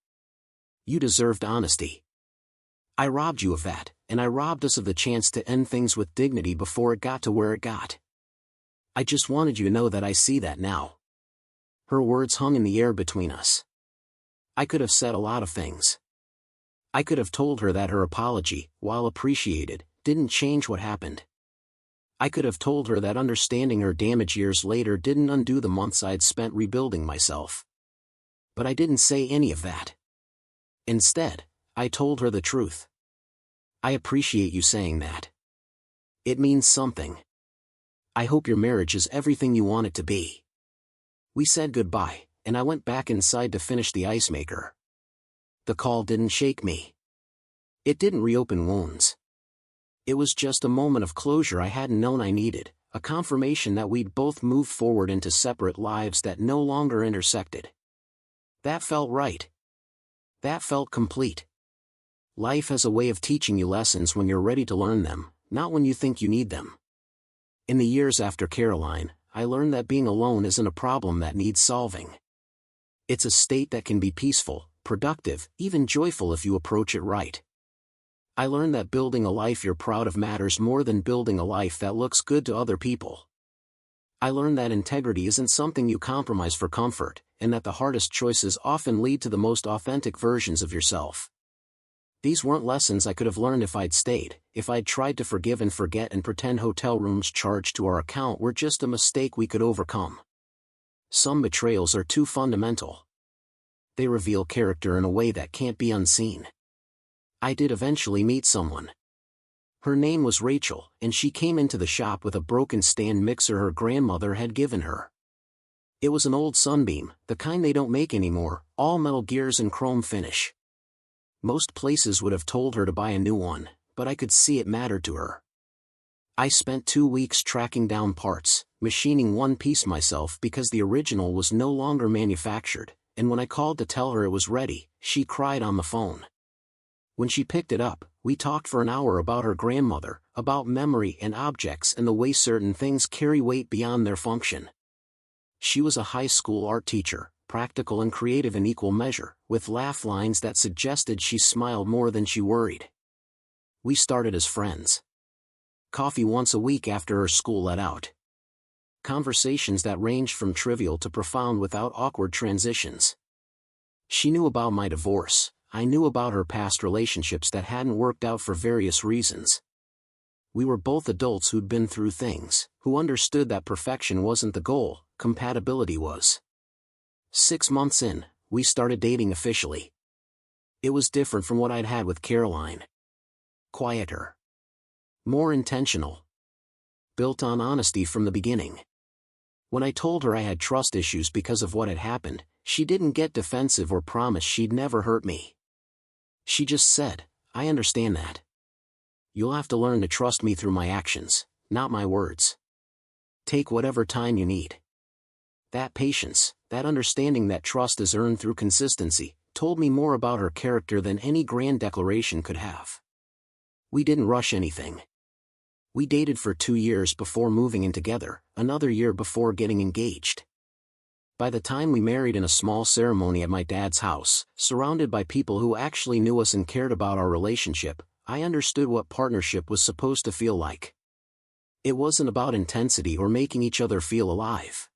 You deserved honesty. I robbed you of that, and I robbed us of the chance to end things with dignity before it got to where it got. I just wanted you to know that I see that now." Her words hung in the air between us. I could have said a lot of things. I could have told her that her apology, while appreciated, didn't change what happened. I could have told her that understanding her damage years later didn't undo the months I'd spent rebuilding myself. But I didn't say any of that. Instead, I told her the truth. "I appreciate you saying that. It means something. I hope your marriage is everything you want it to be." We said goodbye, and I went back inside to finish the ice maker. The call didn't shake me. It didn't reopen wounds. It was just a moment of closure I hadn't known I needed, a confirmation that we'd both moved forward into separate lives that no longer intersected. That felt right. That felt complete. Life has a way of teaching you lessons when you're ready to learn them, not when you think you need them. In the years after Caroline, I learned that being alone isn't a problem that needs solving. It's a state that can be peaceful, productive, even joyful if you approach it right. I learned that building a life you're proud of matters more than building a life that looks good to other people. I learned that integrity isn't something you compromise for comfort, and that the hardest choices often lead to the most authentic versions of yourself. These weren't lessons I could have learned if I'd stayed, if I'd tried to forgive and forget and pretend hotel rooms charged to our account were just a mistake we could overcome. Some betrayals are too fundamental. They reveal character in a way that can't be unseen. I did eventually meet someone. Her name was Rachel, and she came into the shop with a broken stand mixer her grandmother had given her. It was an old Sunbeam, the kind they don't make anymore, all metal gears and chrome finish. Most places would have told her to buy a new one, but I could see it mattered to her. I spent 2 weeks tracking down parts, machining one piece myself because the original was no longer manufactured, and when I called to tell her it was ready, she cried on the phone. When she picked it up, we talked for an hour about her grandmother, about memory and objects and the way certain things carry weight beyond their function. She was a high school art teacher, practical and creative in equal measure, with laugh lines that suggested she smiled more than she worried. We started as friends. Coffee once a week after her school let out. Conversations that ranged from trivial to profound without awkward transitions. She knew about my divorce. I knew about her past relationships that hadn't worked out for various reasons. We were both adults who'd been through things, who understood that perfection wasn't the goal, compatibility was. 6 months in, we started dating officially. It was different from what I'd had with Caroline. Quieter. More intentional. Built on honesty from the beginning. When I told her I had trust issues because of what had happened, she didn't get defensive or promise she'd never hurt me. She just said, "I understand that. You'll have to learn to trust me through my actions, not my words. Take whatever time you need." That patience, that understanding that trust is earned through consistency, told me more about her character than any grand declaration could have. We didn't rush anything. We dated for 2 years before moving in together, another year before getting engaged. By the time we married in a small ceremony at my dad's house, surrounded by people who actually knew us and cared about our relationship, I understood what partnership was supposed to feel like. It wasn't about intensity or making each other feel alive.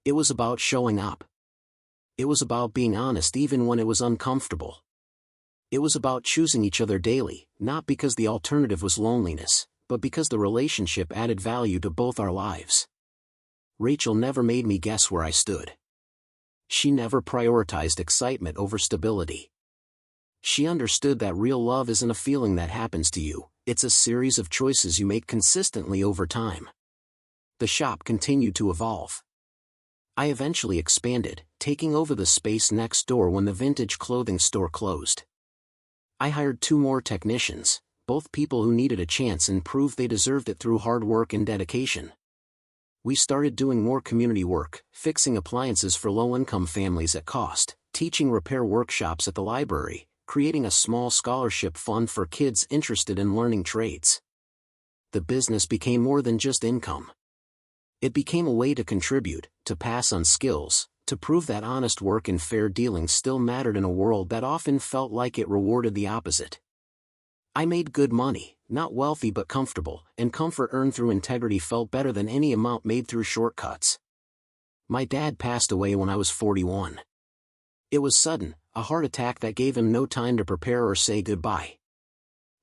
It was about showing up. It was about being honest even when it was uncomfortable. It was about choosing each other daily, not because the alternative was loneliness, but because the relationship added value to both our lives. Rachel never made me guess where I stood. She never prioritized excitement over stability. She understood that real love isn't a feeling that happens to you, it's a series of choices you make consistently over time. The shop continued to evolve. I eventually expanded, taking over the space next door when the vintage clothing store closed. I hired 2 more technicians, both people who needed a chance and proved they deserved it through hard work and dedication. We started doing more community work, fixing appliances for low-income families at cost, teaching repair workshops at the library, creating a small scholarship fund for kids interested in learning trades. The business became more than just income. It became a way to contribute, to pass on skills, to prove that honest work and fair dealing still mattered in a world that often felt like it rewarded the opposite. I made good money, not wealthy but comfortable, and comfort earned through integrity felt better than any amount made through shortcuts. My dad passed away when I was 41. It was sudden, a heart attack that gave him no time to prepare or say goodbye.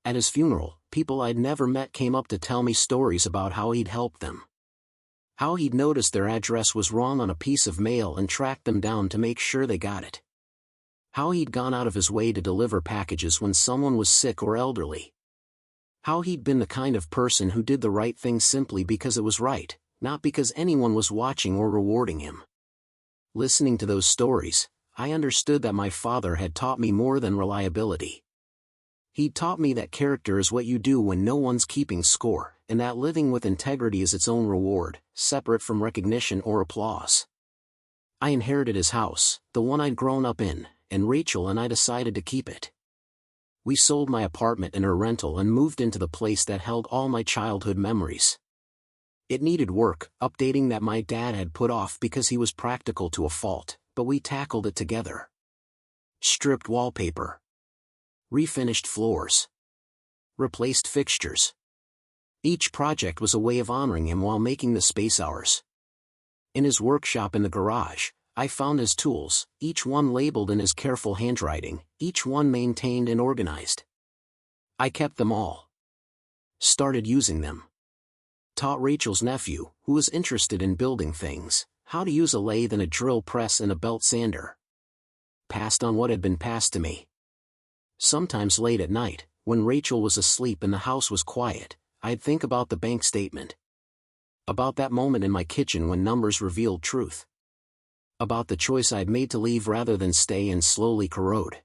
At his funeral, people I'd never met came up to tell me stories about how he'd helped them. How he'd noticed their address was wrong on a piece of mail and tracked them down to make sure they got it. How he'd gone out of his way to deliver packages when someone was sick or elderly. How he'd been the kind of person who did the right thing simply because it was right, not because anyone was watching or rewarding him. Listening to those stories, I understood that my father had taught me more than reliability. He'd taught me that character is what you do when no one's keeping score, and that living with integrity is its own reward, separate from recognition or applause. I inherited his house, the one I'd grown up in, and Rachel and I decided to keep it. We sold my apartment and her rental and moved into the place that held all my childhood memories. It needed work, updating that my dad had put off because he was practical to a fault, but we tackled it together. Stripped wallpaper. Refinished floors. Replaced fixtures. Each project was a way of honoring him while making the space ours. In his workshop in the garage, I found his tools, each one labeled in his careful handwriting, each one maintained and organized. I kept them all. Started using them. Taught Rachel's nephew, who was interested in building things, how to use a lathe and a drill press and a belt sander. Passed on what had been passed to me. Sometimes late at night, when Rachel was asleep and the house was quiet, I'd think about the bank statement. About that moment in my kitchen when numbers revealed truth. About the choice I'd made to leave rather than stay and slowly corrode.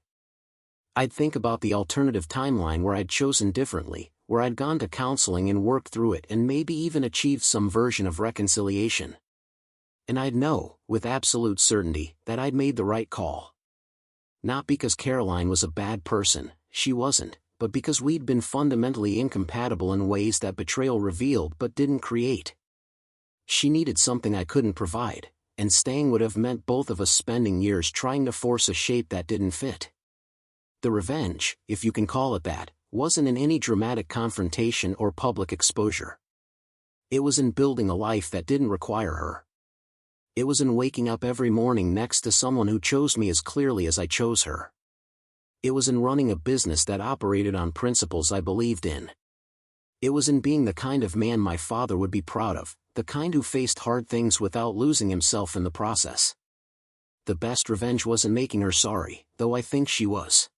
I'd think about the alternative timeline where I'd chosen differently, where I'd gone to counseling and worked through it and maybe even achieved some version of reconciliation. And I'd know, with absolute certainty, that I'd made the right call. Not because Caroline was a bad person, she wasn't, but because we'd been fundamentally incompatible in ways that betrayal revealed but didn't create. She needed something I couldn't provide, and staying would have meant both of us spending years trying to force a shape that didn't fit. The revenge, if you can call it that, wasn't in any dramatic confrontation or public exposure. It was in building a life that didn't require her. It was in waking up every morning next to someone who chose me as clearly as I chose her. It was in running a business that operated on principles I believed in. It was in being the kind of man my father would be proud of, the kind who faced hard things without losing himself in the process. The best revenge wasn't making her sorry, though I think she was.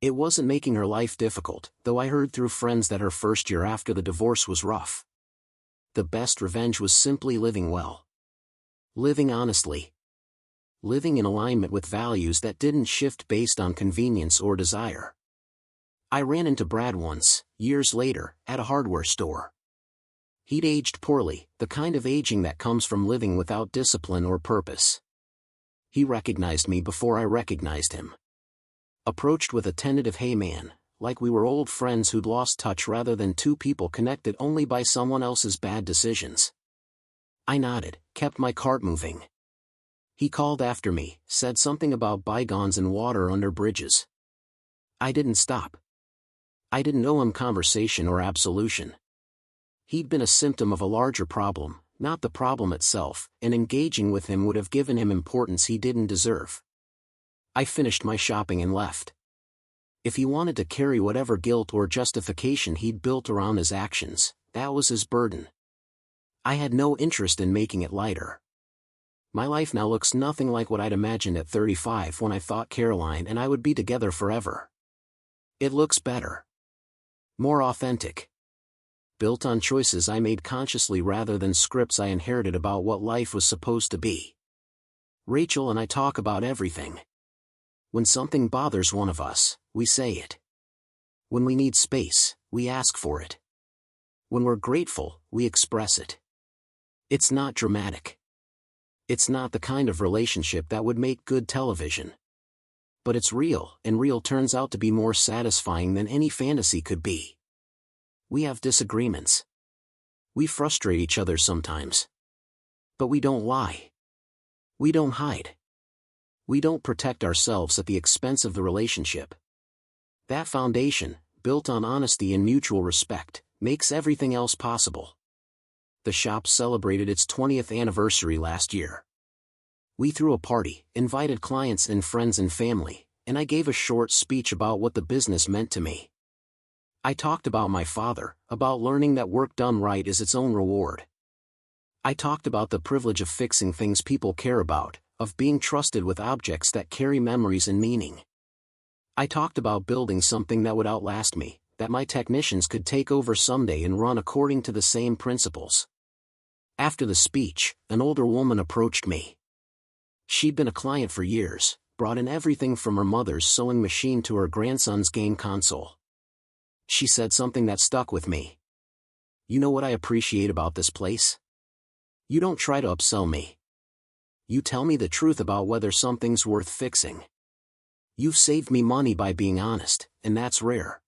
It wasn't making her life difficult, though I heard through friends that her first year after the divorce was rough. The best revenge was simply living well. Living honestly. Living in alignment with values that didn't shift based on convenience or desire. I ran into Brad once, years later, at a hardware store. He'd aged poorly, the kind of aging that comes from living without discipline or purpose. He recognized me before I recognized him. Approached with a tentative "Hey man," like we were old friends who'd lost touch rather than two people connected only by someone else's bad decisions. I nodded, kept my cart moving. He called after me, said something about bygones and water under bridges. I didn't stop. I didn't owe him conversation or absolution. He'd been a symptom of a larger problem, not the problem itself, and engaging with him would have given him importance he didn't deserve. I finished my shopping and left. If he wanted to carry whatever guilt or justification he'd built around his actions, that was his burden. I had no interest in making it lighter. My life now looks nothing like what I'd imagined at 35 when I thought Caroline and I would be together forever. It looks better. More authentic. Built on choices I made consciously rather than scripts I inherited about what life was supposed to be. Rachel and I talk about everything. When something bothers one of us, we say it. When we need space, we ask for it. When we're grateful, we express it. It's not dramatic. It's not the kind of relationship that would make good television. But it's real, and real turns out to be more satisfying than any fantasy could be. We have disagreements. We frustrate each other sometimes. But we don't lie. We don't hide. We don't protect ourselves at the expense of the relationship. That foundation, built on honesty and mutual respect, makes everything else possible. The shop celebrated its 20th anniversary last year. We threw a party, invited clients and friends and family, and I gave a short speech about what the business meant to me. I talked about my father, about learning that work done right is its own reward. I talked about the privilege of fixing things people care about, of being trusted with objects that carry memories and meaning. I talked about building something that would outlast me, that my technicians could take over someday and run according to the same principles. After the speech, an older woman approached me. She'd been a client for years, brought in everything from her mother's sewing machine to her grandson's game console. She said something that stuck with me. "You know what I appreciate about this place? You don't try to upsell me. You tell me the truth about whether something's worth fixing. You've saved me money by being honest, and that's rare.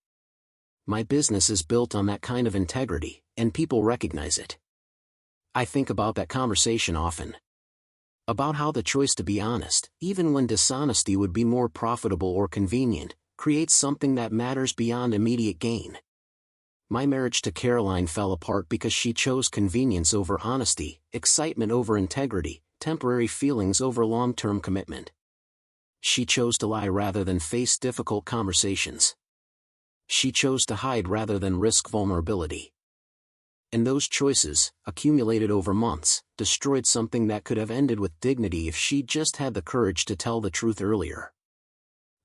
My business is built on that kind of integrity, and people recognize it." I think about that conversation often. About how the choice to be honest, even when dishonesty would be more profitable or convenient, creates something that matters beyond immediate gain. My marriage to Caroline fell apart because she chose convenience over honesty, excitement over integrity, temporary feelings over long-term commitment. She chose to lie rather than face difficult conversations. She chose to hide rather than risk vulnerability. And those choices, accumulated over months, destroyed something that could have ended with dignity if she'd just had the courage to tell the truth earlier.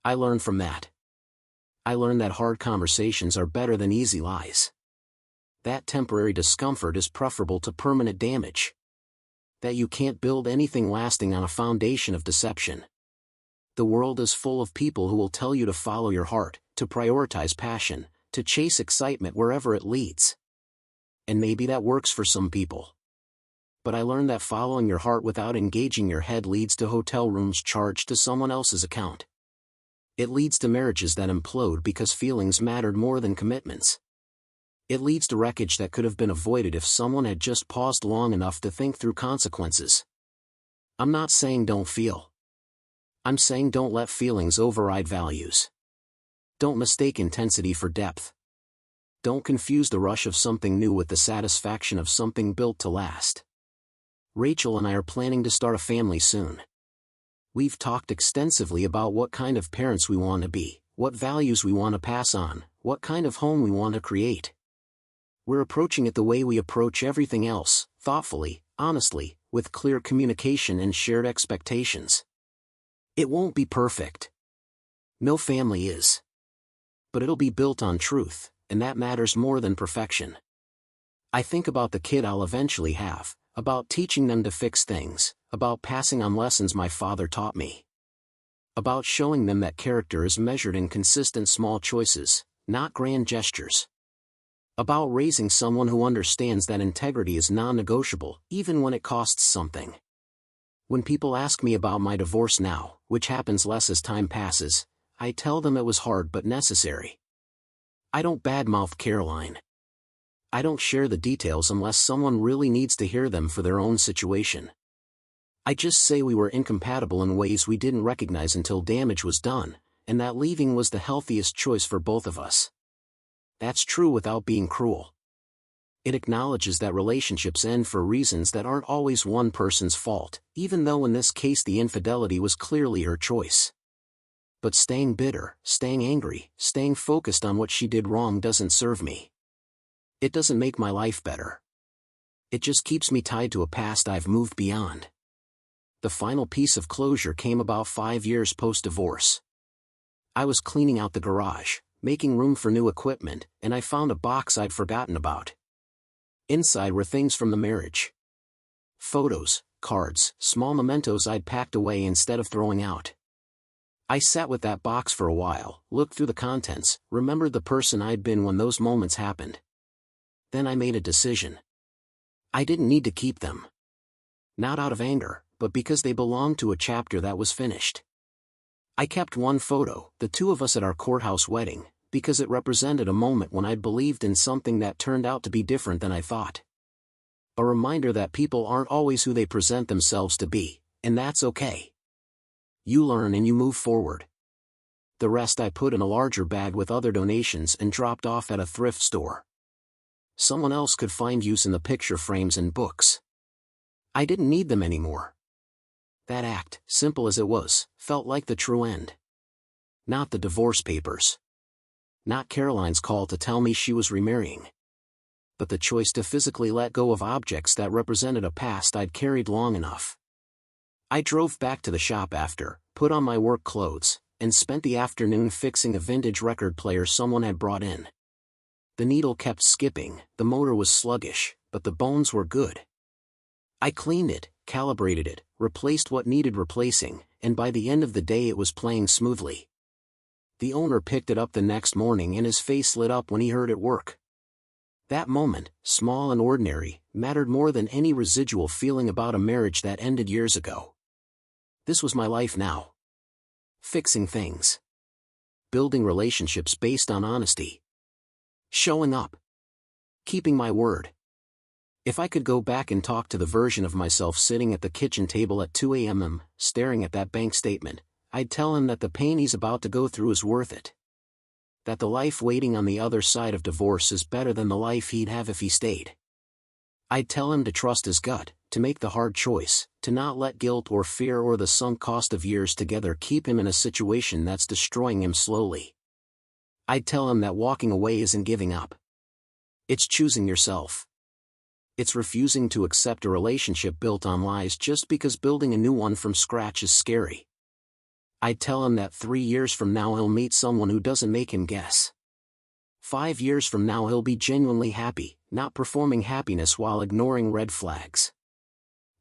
I learned from that. I learned that hard conversations are better than easy lies. That temporary discomfort is preferable to permanent damage. That you can't build anything lasting on a foundation of deception. The world is full of people who will tell you to follow your heart, to prioritize passion, to chase excitement wherever it leads. And maybe that works for some people. But I learned that following your heart without engaging your head leads to hotel rooms charged to someone else's account. It leads to marriages that implode because feelings mattered more than commitments. It leads to wreckage that could have been avoided if someone had just paused long enough to think through consequences. I'm not saying don't feel. I'm saying don't let feelings override values. Don't mistake intensity for depth. Don't confuse the rush of something new with the satisfaction of something built to last. Rachel and I are planning to start a family soon. We've talked extensively about what kind of parents we want to be, what values we want to pass on, what kind of home we want to create. We're approaching it the way we approach everything else, thoughtfully, honestly, with clear communication and shared expectations. It won't be perfect. No family is. But it'll be built on truth, and that matters more than perfection. I think about the kid I'll eventually have, about teaching them to fix things, about passing on lessons my father taught me. About showing them that character is measured in consistent small choices, not grand gestures. About raising someone who understands that integrity is non-negotiable, even when it costs something. When people ask me about my divorce now, which happens less as time passes, I tell them it was hard but necessary. I don't badmouth Caroline. I don't share the details unless someone really needs to hear them for their own situation. I just say we were incompatible in ways we didn't recognize until damage was done, and that leaving was the healthiest choice for both of us. That's true without being cruel. It acknowledges that relationships end for reasons that aren't always one person's fault, even though in this case the infidelity was clearly her choice. But staying bitter, staying angry, staying focused on what she did wrong doesn't serve me. It doesn't make my life better. It just keeps me tied to a past I've moved beyond. The final piece of closure came about 5 years post-divorce. I was cleaning out the garage, making room for new equipment, and I found a box I'd forgotten about. Inside were things from the marriage. Photos, cards, small mementos I'd packed away instead of throwing out. I sat with that box for a while, looked through the contents, remembered the person I'd been when those moments happened. Then I made a decision. I didn't need to keep them. Not out of anger, but because they belonged to a chapter that was finished. I kept one photo, the two of us at our courthouse wedding, because it represented a moment when I'd believed in something that turned out to be different than I thought. A reminder that people aren't always who they present themselves to be, and that's okay. You learn and you move forward. The rest I put in a larger bag with other donations and dropped off at a thrift store. Someone else could find use in the picture frames and books. I didn't need them anymore. That act, simple as it was, felt like the true end. Not the divorce papers. Not Caroline's call to tell me she was remarrying. But the choice to physically let go of objects that represented a past I'd carried long enough. I drove back to the shop after, put on my work clothes, and spent the afternoon fixing a vintage record player someone had brought in. The needle kept skipping, the motor was sluggish, but the bones were good. I cleaned it, calibrated it, replaced what needed replacing, and by the end of the day it was playing smoothly. The owner picked it up the next morning and his face lit up when he heard it work. That moment, small and ordinary, mattered more than any residual feeling about a marriage that ended years ago. This was my life now. Fixing things. Building relationships based on honesty. Showing up. Keeping my word. If I could go back and talk to the version of myself sitting at the kitchen table at 2 a.m., staring at that bank statement, I'd tell him that the pain he's about to go through is worth it. That the life waiting on the other side of divorce is better than the life he'd have if he stayed. I'd tell him to trust his gut, to make the hard choice, to not let guilt or fear or the sunk cost of years together keep him in a situation that's destroying him slowly. I'd tell him that walking away isn't giving up. It's choosing yourself. It's refusing to accept a relationship built on lies just because building a new one from scratch is scary. I'd tell him that 3 years from now he'll meet someone who doesn't make him guess. 5 years from now he'll be genuinely happy, not performing happiness while ignoring red flags.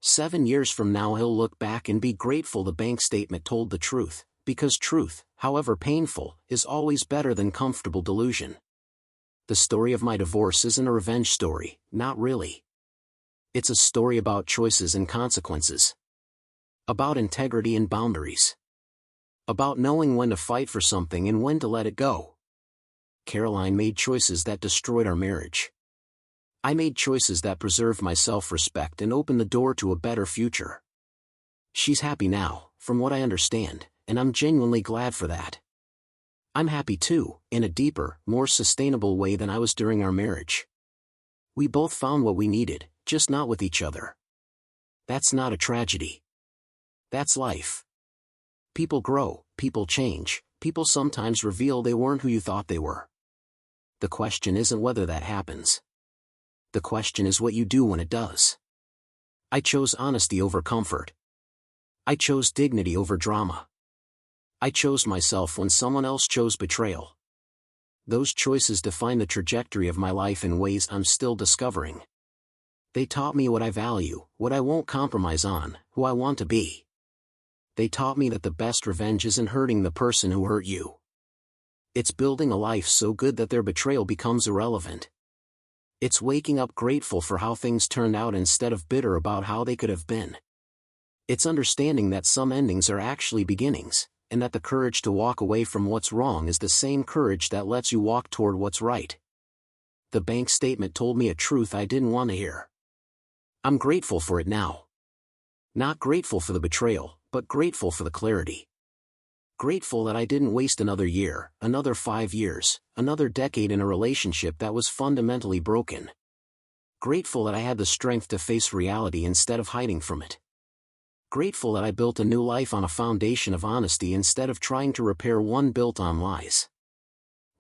7 years from now he'll look back and be grateful the bank statement told the truth, because truth, however painful, is always better than comfortable delusion. The story of my divorce isn't a revenge story, not really. It's a story about choices and consequences. About integrity and boundaries. About knowing when to fight for something and when to let it go. Caroline made choices that destroyed our marriage. I made choices that preserved my self-respect and opened the door to a better future. She's happy now, from what I understand, and I'm genuinely glad for that. I'm happy too, in a deeper, more sustainable way than I was during our marriage. We both found what we needed, just not with each other. That's not a tragedy. That's life. People grow, people change, people sometimes reveal they weren't who you thought they were. The question isn't whether that happens. The question is what you do when it does. I chose honesty over comfort. I chose dignity over drama. I chose myself when someone else chose betrayal. Those choices define the trajectory of my life in ways I'm still discovering. They taught me what I value, what I won't compromise on, who I want to be. They taught me that the best revenge isn't hurting the person who hurt you. It's building a life so good that their betrayal becomes irrelevant. It's waking up grateful for how things turned out instead of bitter about how they could have been. It's understanding that some endings are actually beginnings, and that the courage to walk away from what's wrong is the same courage that lets you walk toward what's right. The bank statement told me a truth I didn't want to hear. I'm grateful for it now. Not grateful for the betrayal, but grateful for the clarity. Grateful that I didn't waste another year, another 5 years, another decade in a relationship that was fundamentally broken. Grateful that I had the strength to face reality instead of hiding from it. Grateful that I built a new life on a foundation of honesty instead of trying to repair one built on lies.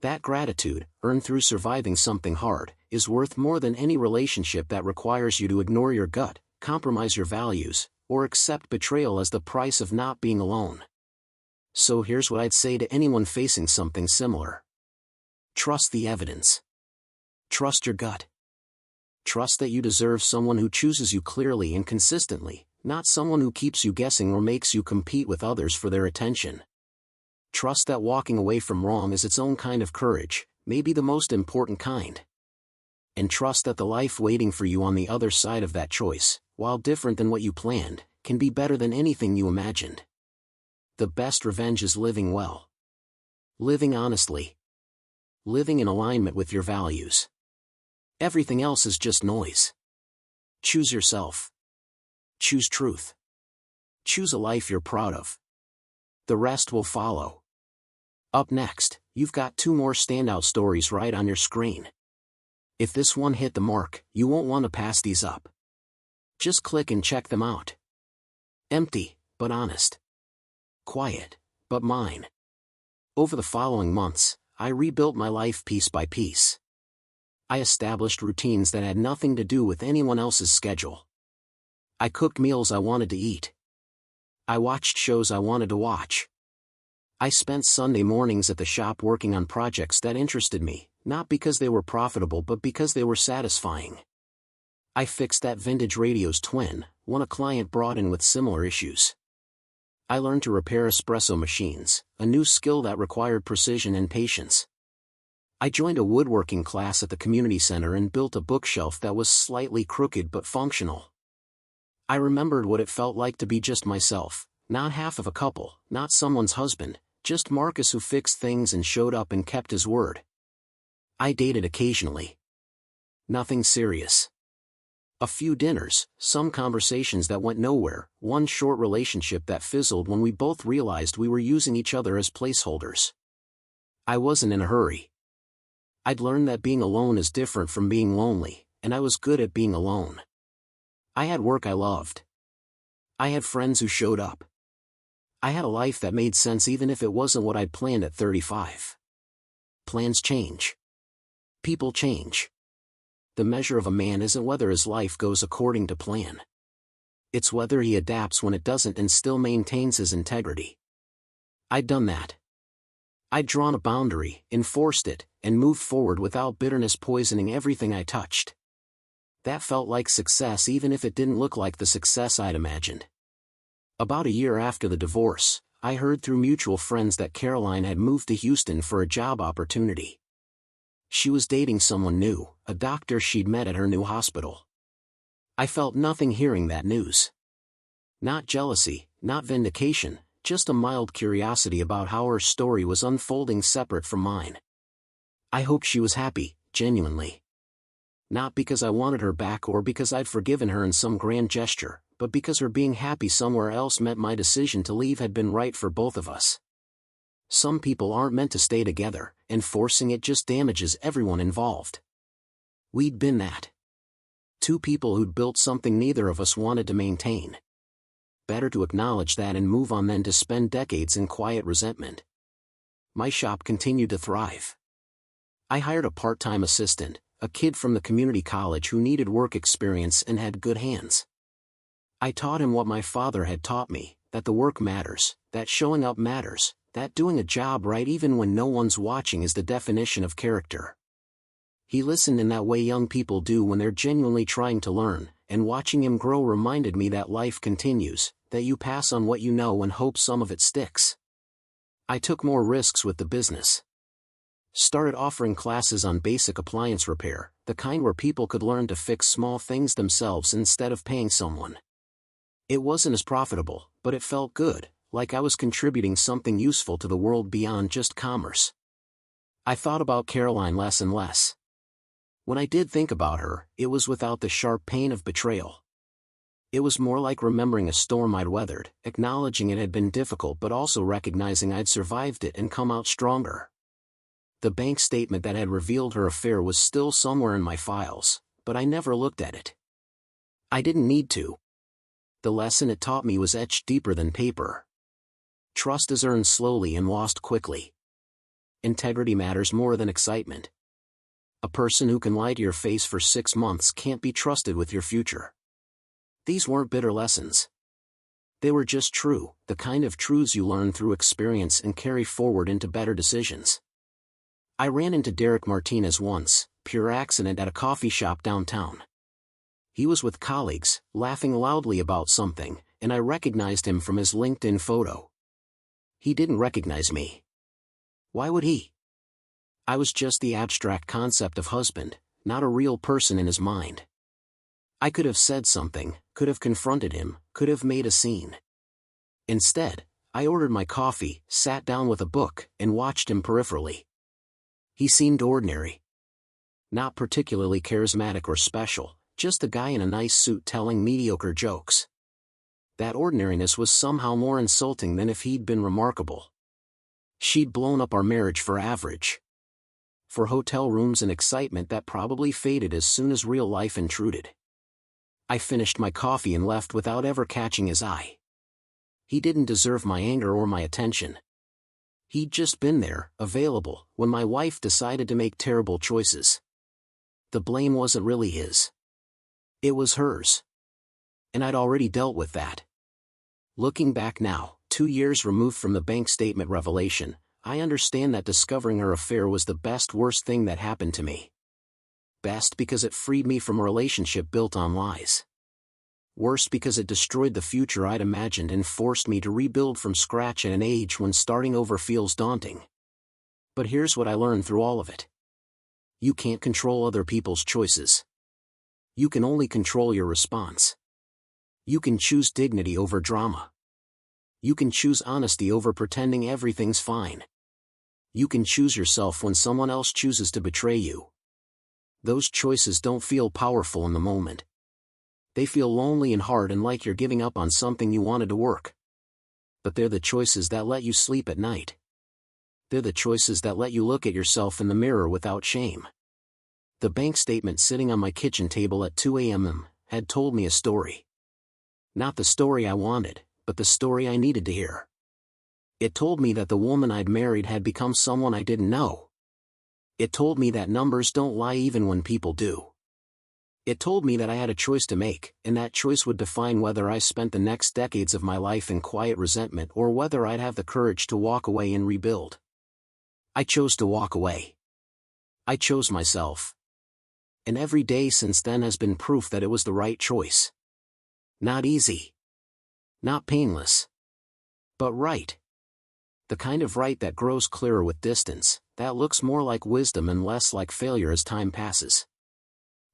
That gratitude, earned through surviving something hard, is worth more than any relationship that requires you to ignore your gut, compromise your values, or accept betrayal as the price of not being alone. So here's what I'd say to anyone facing something similar. Trust the evidence. Trust your gut. Trust that you deserve someone who chooses you clearly and consistently, not someone who keeps you guessing or makes you compete with others for their attention. Trust that walking away from wrong is its own kind of courage, maybe the most important kind. And trust that the life waiting for you on the other side of that choice, while different than what you planned, can be better than anything you imagined. The best revenge is living well. Living honestly. Living in alignment with your values. Everything else is just noise. Choose yourself. Choose truth. Choose a life you're proud of. The rest will follow. Up next, you've got 2 more standout stories right on your screen. If this one hit the mark, you won't want to pass these up. Just click and check them out. Empty, but honest. Quiet, but mine. Over the following months, I rebuilt my life piece by piece. I established routines that had nothing to do with anyone else's schedule. I cooked meals I wanted to eat. I watched shows I wanted to watch. I spent Sunday mornings at the shop working on projects that interested me, not because they were profitable but because they were satisfying. I fixed that vintage radio's twin, one a client brought in with similar issues. I learned to repair espresso machines, a new skill that required precision and patience. I joined a woodworking class at the community center and built a bookshelf that was slightly crooked but functional. I remembered what it felt like to be just myself, not half of a couple, not someone's husband, just Marcus who fixed things and showed up and kept his word. I dated occasionally. Nothing serious. A few dinners, some conversations that went nowhere, one short relationship that fizzled when we both realized we were using each other as placeholders. I wasn't in a hurry. I'd learned that being alone is different from being lonely, and I was good at being alone. I had work I loved. I had friends who showed up. I had a life that made sense even if it wasn't what I'd planned at 35. Plans change. People change. The measure of a man isn't whether his life goes according to plan. It's whether he adapts when it doesn't and still maintains his integrity. I'd done that. I'd drawn a boundary, enforced it, and moved forward without bitterness poisoning everything I touched. That felt like success even if it didn't look like the success I'd imagined. About a year after the divorce, I heard through mutual friends that Caroline had moved to Houston for a job opportunity. She was dating someone new, a doctor she'd met at her new hospital. I felt nothing hearing that news. Not jealousy, not vindication, just a mild curiosity about how her story was unfolding separate from mine. I hoped she was happy, genuinely. Not because I wanted her back or because I'd forgiven her in some grand gesture, but because her being happy somewhere else meant my decision to leave had been right for both of us. Some people aren't meant to stay together, and forcing it just damages everyone involved. We'd been that. Two people who'd built something neither of us wanted to maintain. Better to acknowledge that and move on than to spend decades in quiet resentment. My shop continued to thrive. I hired a part-time assistant, a kid from the community college who needed work experience and had good hands. I taught him what my father had taught me, that the work matters, that showing up matters, that doing a job right even when no one's watching is the definition of character. He listened in that way young people do when they're genuinely trying to learn, and watching him grow reminded me that life continues, that you pass on what you know and hope some of it sticks. I took more risks with the business. Started offering classes on basic appliance repair, the kind where people could learn to fix small things themselves instead of paying someone. It wasn't as profitable, but it felt good, like I was contributing something useful to the world beyond just commerce. I thought about Caroline less and less. When I did think about her, it was without the sharp pain of betrayal. It was more like remembering a storm I'd weathered, acknowledging it had been difficult but also recognizing I'd survived it and come out stronger. The bank statement that had revealed her affair was still somewhere in my files, but I never looked at it. I didn't need to. The lesson it taught me was etched deeper than paper. Trust is earned slowly and lost quickly. Integrity matters more than excitement. A person who can lie to your face for 6 months can't be trusted with your future. These weren't bitter lessons. They were just true, the kind of truths you learn through experience and carry forward into better decisions. I ran into Derek Martinez once, pure accident, at a coffee shop downtown. He was with colleagues, laughing loudly about something, and I recognized him from his LinkedIn photo. He didn't recognize me. Why would he? I was just the abstract concept of husband, not a real person in his mind. I could have said something, could have confronted him, could have made a scene. Instead, I ordered my coffee, sat down with a book, and watched him peripherally. He seemed ordinary. Not particularly charismatic or special, just a guy in a nice suit telling mediocre jokes. That ordinariness was somehow more insulting than if he'd been remarkable. She'd blown up our marriage for average. For hotel rooms and excitement that probably faded as soon as real life intruded. I finished my coffee and left without ever catching his eye. He didn't deserve my anger or my attention. He'd just been there, available, when my wife decided to make terrible choices. The blame wasn't really his. It was hers. And I'd already dealt with that. Looking back now, 2 years removed from the bank statement revelation, I understand that discovering her affair was the worst thing that happened to me. Best because it freed me from a relationship built on lies. Worst because it destroyed the future I'd imagined and forced me to rebuild from scratch at an age when starting over feels daunting. But here's what I learned through all of it. You can't control other people's choices. You can only control your response. You can choose dignity over drama. You can choose honesty over pretending everything's fine. You can choose yourself when someone else chooses to betray you. Those choices don't feel powerful in the moment. They feel lonely and hard and like you're giving up on something you wanted to work. But they're the choices that let you sleep at night. They're the choices that let you look at yourself in the mirror without shame. The bank statement sitting on my kitchen table at 2 a.m. had told me a story. Not the story I wanted, but the story I needed to hear. It told me that the woman I'd married had become someone I didn't know. It told me that numbers don't lie even when people do. It told me that I had a choice to make, and that choice would define whether I spent the next decades of my life in quiet resentment or whether I'd have the courage to walk away and rebuild. I chose to walk away. I chose myself. And every day since then has been proof that it was the right choice. Not easy. Not painless. But right. The kind of right that grows clearer with distance, that looks more like wisdom and less like failure as time passes.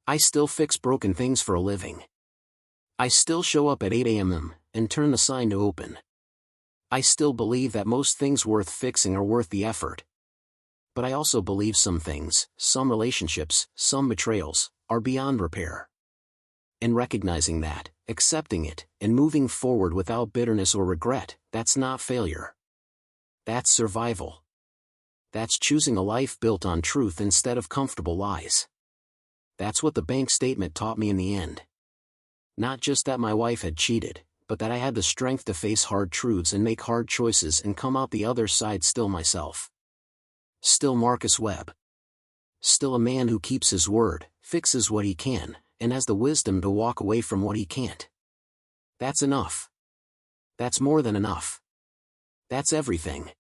I still fix broken things for a living. I still show up at 8 a.m. and turn the sign to open. I still believe that most things worth fixing are worth the effort. But I also believe some things, some relationships, some betrayals, are beyond repair. And recognizing that, accepting it, and moving forward without bitterness or regret, that's not failure. That's survival. That's choosing a life built on truth instead of comfortable lies. That's what the bank statement taught me in the end. Not just that my wife had cheated, but that I had the strength to face hard truths and make hard choices and come out the other side still myself. Still Marcus Webb. Still a man who keeps his word, fixes what he can, and has the wisdom to walk away from what he can't. That's enough. That's more than enough. That's everything.